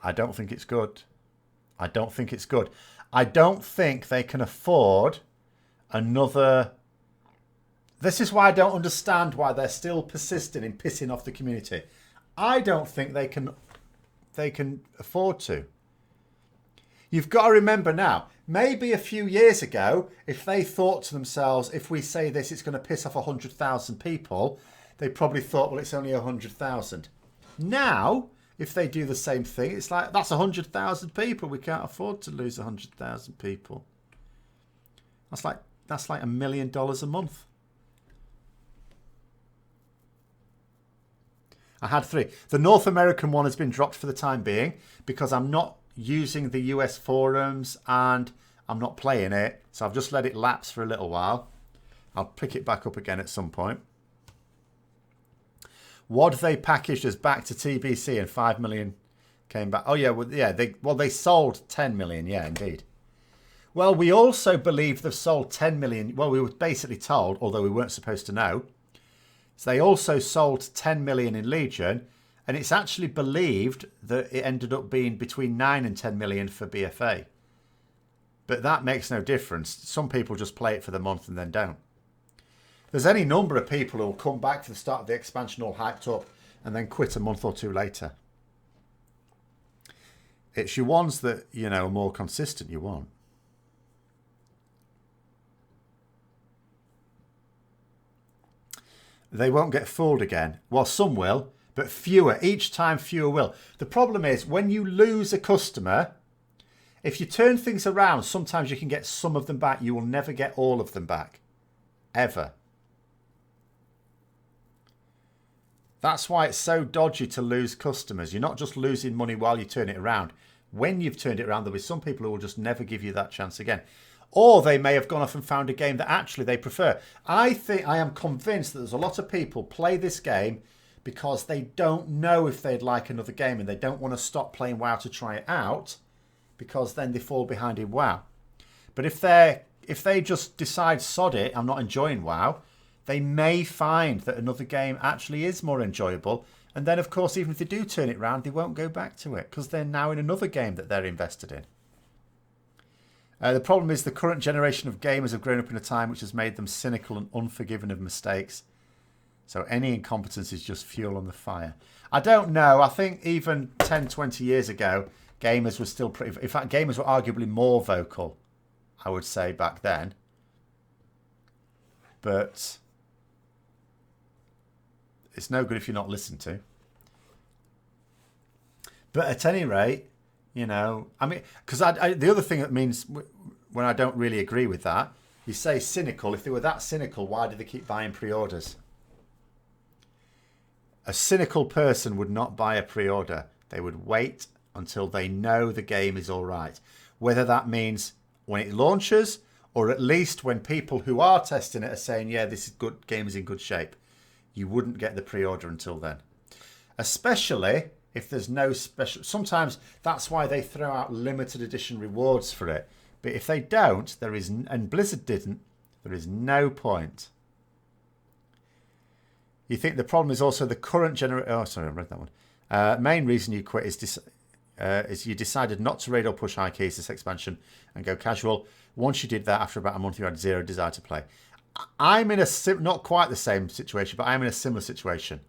I don't think it's good. I don't think it's good. I don't think they can afford another... This is why I don't understand why they're still persisting in pissing off the community. I don't think they can afford to. You've got to remember now, maybe a few years ago, if they thought to themselves, if we say this, it's going to piss off 100,000 people, they probably thought, well, it's only 100,000. Now, if they do the same thing, it's like, that's 100,000 people. We can't afford to lose 100,000 people. That's like $1 million a month. I had 3. The North American one has been dropped for the time being because I'm not using the US forums and I'm not playing it. So I've just let it lapse for a little while. I'll pick it back up again at some point. WOD they packaged us back to TBC and 5 million came back. Oh yeah, they sold 10 million. Yeah, indeed. Well, we also believe they've sold 10 million. Well, we were basically told, although we weren't supposed to know. So they also sold 10 million in Legion, and it's actually believed that it ended up being between 9 and 10 million for BFA. But that makes no difference. Some people just play it for the month and then don't. There's any number of people who will come back for the start of the expansion all hyped up and then quit a month or 2 later. It's your ones that, you know, are more consistent you want. They won't get fooled again. Well, some will, but fewer. Each time, fewer will. The problem is, when you lose a customer, if you turn things around, sometimes you can get some of them back. You will never get all of them back. Ever. That's why it's so dodgy to lose customers. You're not just losing money while you turn it around. When you've turned it around, there'll be some people who will just never give you that chance again. Or they may have gone off and found a game that actually they prefer. I am convinced that there's a lot of people play this game because they don't know if they'd like another game and they don't want to stop playing WoW to try it out because then they fall behind in WoW. But if they just decide, sod it, I'm not enjoying WoW, they may find that another game actually is more enjoyable. And then, of course, even if they do turn it around, they won't go back to it because they're now in another game that they're invested in. The problem is the current generation of gamers have grown up in a time which has made them cynical and unforgiving of mistakes. So any incompetence is just fuel on the fire. I don't know. I think even 10, 20 years ago, gamers were still pretty... In fact, gamers were arguably more vocal, I would say, back then. But it's no good if you're not listened to. But at any rate... You know, I mean, because the other thing that means when I don't really agree with that, you say cynical. If they were that cynical, why do they keep buying pre-orders? A cynical person would not buy a pre-order. They would wait until they know the game is all right. Whether that means when it launches or at least when people who are testing it are saying, yeah, this is good, game is in good shape. You wouldn't get the pre-order until then. Especially... if there's no special... Sometimes that's why they throw out limited edition rewards for it. But if they don't, there is... And Blizzard didn't. There is no point. You think the problem is also the current generation... Oh, sorry, I read that one. Main reason you quit is you decided not to raid or push high keys this expansion and go casual. Once you did that, after about a month, you had zero desire to play. I'm in a... Not quite the same situation, but I'm in a similar situation.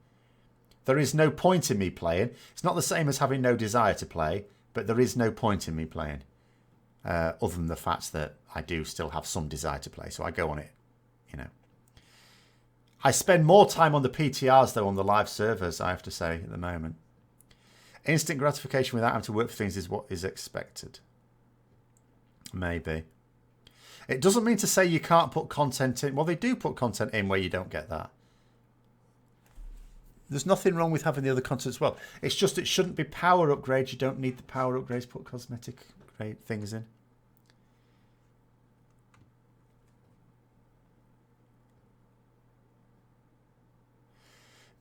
There is no point in me playing. It's not the same as having no desire to play, but there is no point in me playing. Other than the fact that I do still have some desire to play, so I go on it, you know. I spend more time on the PTRs, though, on the live servers, I have to say, at the moment. Instant gratification without having to work for things is what is expected. Maybe. It doesn't mean to say you can't put content in. Well, they do put content in where you don't get that. There's nothing wrong with having the other content as well. It's just it shouldn't be power upgrades. You don't need the power upgrades to put cosmetic things in.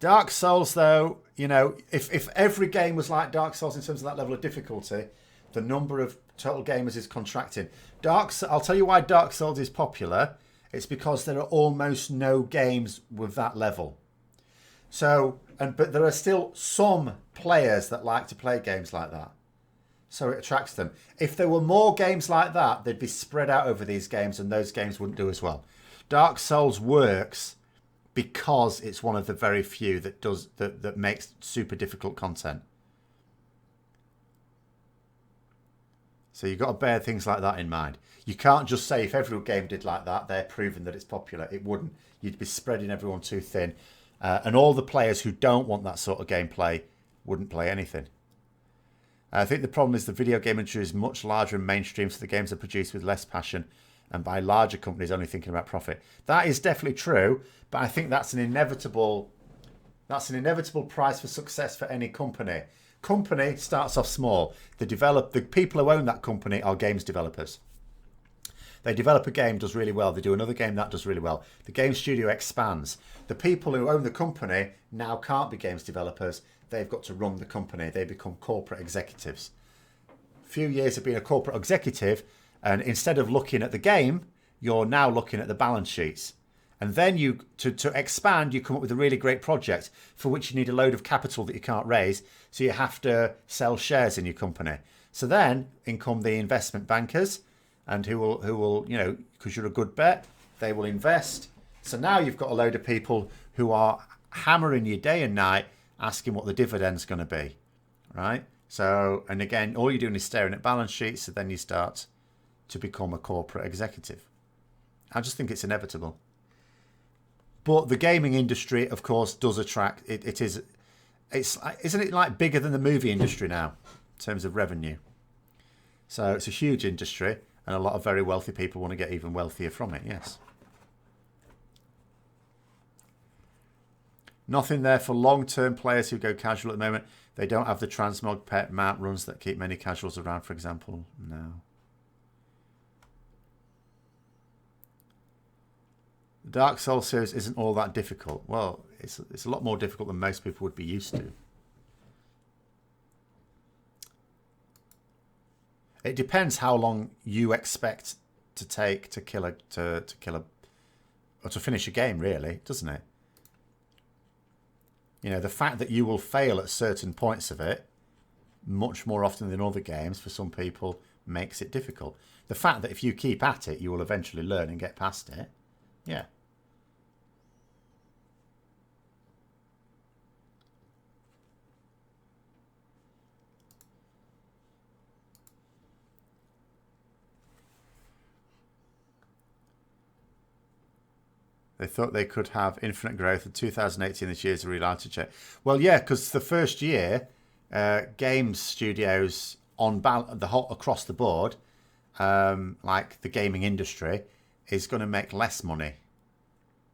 Dark Souls, though, you know, if every game was like Dark Souls in terms of that level of difficulty, the number of total gamers is contracting. I'll tell you why Dark Souls is popular. It's because there are almost no games with that level. So, but there are still some players that like to play games like that. So it attracts them. If there were more games like that, they'd be spread out over these games and those games wouldn't do as well. Dark Souls works because it's one of the very few that makes super difficult content. So you've got to bear things like that in mind. You can't just say if every game did like that, they're proving that it's popular. It wouldn't. You'd be spreading everyone too thin. And all the players who don't want that sort of gameplay wouldn't play anything. I think the problem is the video game industry is much larger and mainstream, so the games are produced with less passion and by larger companies only thinking about profit. That is definitely true, but I think that's an inevitable price for success for any company. Company starts off small. The people who own that company are games developers. They develop a game, does really well. They do another game, that does really well. The game studio expands. The people who own the company now can't be games developers. They've got to run the company. They become corporate executives. A few years of being a corporate executive, and instead of looking at the game, you're now looking at the balance sheets. And then to expand, you come up with a really great project for which you need a load of capital that you can't raise. So you have to sell shares in your company. So then in come the investment bankers, and who will, you know, because you're a good bet, they will invest. So now you've got a load of people who are hammering you day and night, asking what the dividend's going to be, right? So, and again, all you're doing is staring at balance sheets, so then you start to become a corporate executive. I just think it's inevitable. But the gaming industry, of course, does attract. Isn't it like bigger than the movie industry now in terms of revenue? So it's a huge industry, and a lot of very wealthy people want to get even wealthier from it. Yes. Nothing there for long-term players who go casual at the moment. They don't have the transmog pet mount runs that keep many casuals around, for example. No. The Dark Souls series isn't all that difficult. Well, it's a lot more difficult than most people would be used to. It depends how long you expect to take to finish a game, really, doesn't it? You know, the fact that you will fail at certain points of it much more often than other games for some people makes it difficult. The fact that if you keep at it, you will eventually learn and get past it. Yeah. They thought they could have infinite growth in 2018. This year's a reality check. Well, yeah, because the first year, games studios across the board, like the gaming industry, is going to make less money.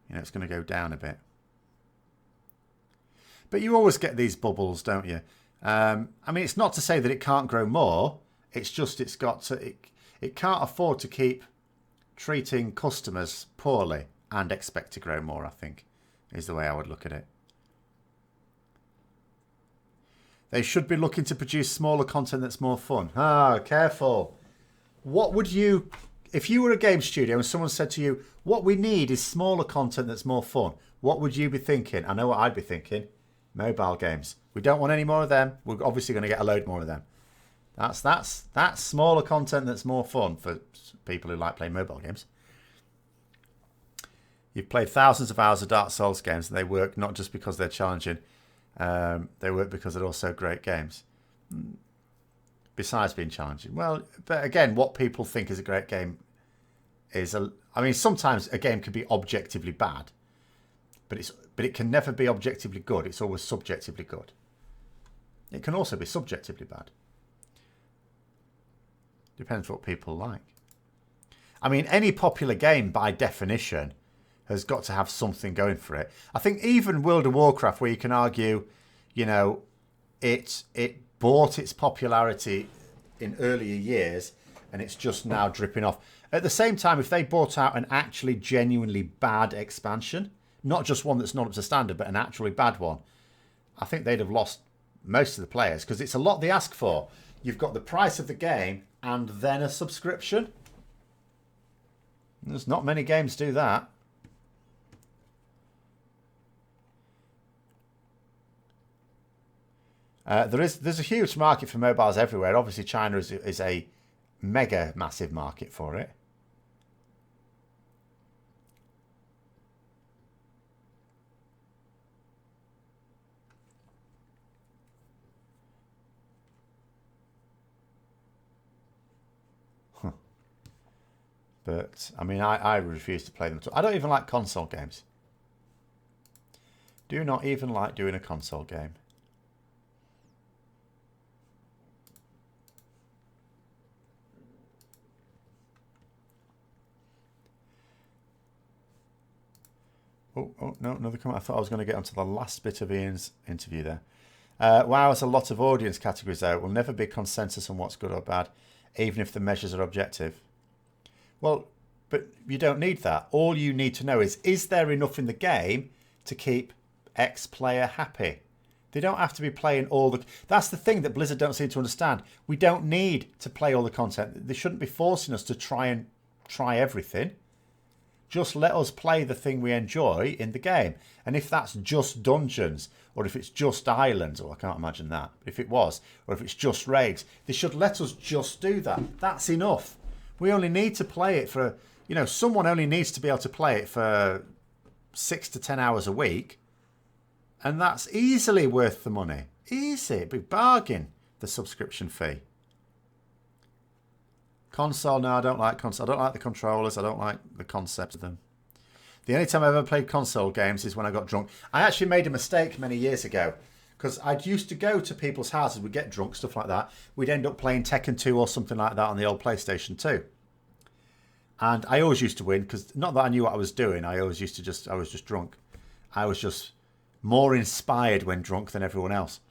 You know, it's going to go down a bit. But you always get these bubbles, don't you? I mean, it's not to say that it can't grow more. It's just it can't afford to keep treating customers poorly and expect to grow more, I think, is the way I would look at it. They should be looking to produce smaller content that's more fun. Ah, careful. What would you, if you were a game studio and someone said to you, what we need is smaller content that's more fun, what would you be thinking? I know what I'd be thinking. Mobile games. We don't want any more of them. We're obviously going to get a load more of them. That's smaller content that's more fun for people who like playing mobile games. You've played thousands of hours of Dark Souls games, and they work not just because they're challenging. They work because they're also great games. Besides being challenging. Well, but again, what people think is a great game is I mean, sometimes a game can be objectively bad, but it can never be objectively good. It's always subjectively good. It can also be subjectively bad. Depends what people like. I mean, any popular game by definition has got to have something going for it. I think even World of Warcraft, where you can argue, you know, it bought its popularity in earlier years and it's just now dripping off. At the same time, if they bought out an actually genuinely bad expansion, not just one that's not up to standard, but an actually bad one, I think they'd have lost most of the players, because it's a lot they ask for. You've got the price of the game and then a subscription. There's not many games do that. There's a huge market for mobiles everywhere. Obviously, China is a mega massive market for it. But, I mean, I refuse to play them. I don't even like console games. Do not even like doing a console game. Oh, no, another comment. I thought I was going to get onto the last bit of Ian's interview there. WoW has a lot of audience categories, though. It will never be consensus on what's good or bad, even if the measures are objective. Well, but you don't need that. All you need to know is there enough in the game to keep X player happy? They don't have to be playing all the... That's the thing that Blizzard don't seem to understand. We don't need to play all the content. They shouldn't be forcing us to try everything. Just let us play the thing we enjoy in the game. And if that's just dungeons, or if it's just islands, or I can't imagine that. If it was, or if it's just raids, they should let us just do that. That's enough. We only need to play it for, you know, someone only needs to be able to play it for 6 to 10 hours a week. And that's easily worth the money. Easy. Big bargain, the subscription fee. Console, no, I don't like console. I don't like the controllers. I don't like the concept of them. The only time I ever played console games is when I got drunk. I actually made a mistake many years ago, because I'd used to go to people's houses, we'd get drunk, stuff like that. We'd end up playing Tekken 2 or something like that on the old PlayStation 2. And I always used to win, because not that I knew what I was doing, I was just drunk. I was just more inspired when drunk than everyone else.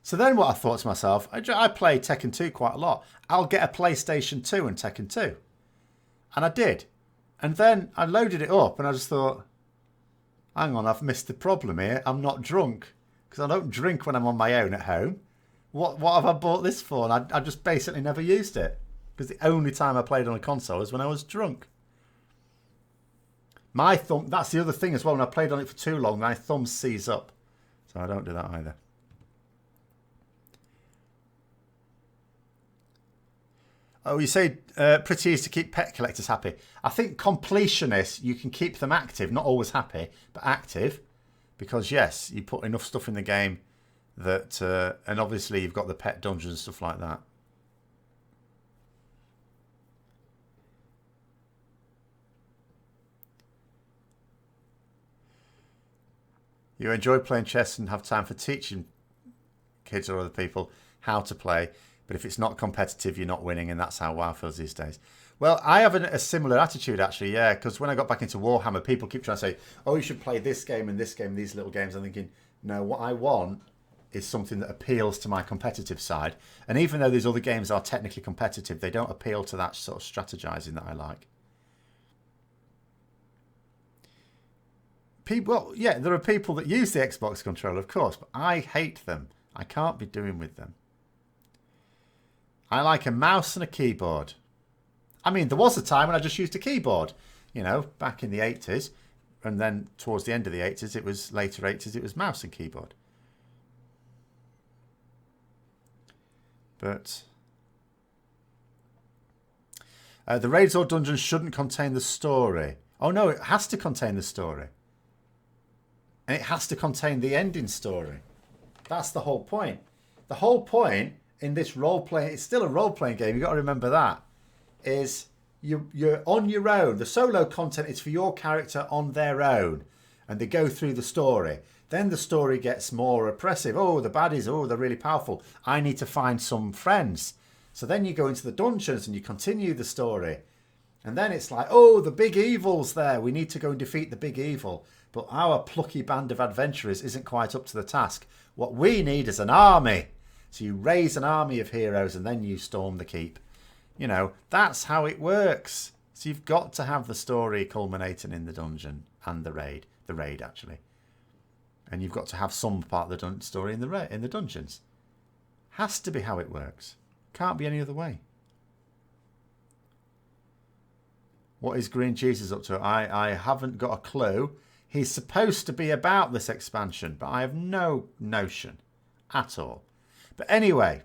So then what I thought to myself, I play Tekken 2 quite a lot. I'll get a PlayStation 2 and Tekken 2. And I did. And then I loaded it up and I just thought, hang on, I've missed the problem here. I'm not drunk. Because I don't drink when I'm on my own at home. What have I bought this for? And I just basically never used it. Because the only time I played on a console is when I was drunk. My thumb, that's the other thing as well. When I played on it for too long, my thumb seize up. So I don't do that either. Oh, you say pretty easy to keep pet collectors happy. I think completionists, you can keep them active, not always happy, but active. Because yes, you put enough stuff in the game that, and obviously you've got the pet dungeons and stuff like that. You enjoy playing chess and have time for teaching kids or other people how to play. But if it's not competitive, you're not winning, and that's how WoW feels these days. Well, I have a similar attitude, actually, yeah, because when I got back into Warhammer, people keep trying to say, oh, you should play this game and this game and these little games. I'm thinking, no, what I want is something that appeals to my competitive side. And even though these other games are technically competitive, they don't appeal to that sort of strategizing that I like. Well, yeah, there are people that use the Xbox controller, of course, but I hate them. I can't be doing with them. I like a mouse and a keyboard. I mean, there was a time when I just used a keyboard, you know, back in the 80s. And then towards the end of the 80s, it was later 80s, it was mouse and keyboard. But the raids or dungeons shouldn't contain the story. Oh, no, it has to contain the story. And it has to contain the ending story. That's the whole point. The whole point in this role-playing, it's still a role-playing game, you've got to remember that, is you're on your own. The solo content is for your character on their own, and they go through the story. Then the story gets more oppressive. Oh, the baddies, oh, they're really powerful. I need to find some friends. So then you go into the dungeons and you continue the story. And then it's like, oh, the big evil's there. We need to go and defeat the big evil. But our plucky band of adventurers isn't quite up to the task. What we need is an army. So you raise an army of heroes and then you storm the keep. You know, that's how it works. So you've got to have the story culminating in the dungeon and the raid. the raid actually. And you've got to have some part of the story in the dungeons. Has to be how it works. Can't be any other way. What is Green Jesus up to? I haven't got a clue. He's supposed to be about this expansion, but I have no notion at all. But anyway,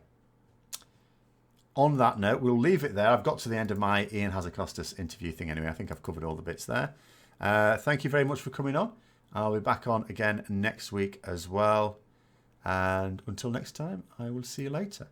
on that note, we'll leave it there. I've got to the end of my Ion Hazzikostas interview thing anyway. I think I've covered all the bits there. Thank you very much for coming on. I'll be back on again next week as well. And until next time, I will see you later.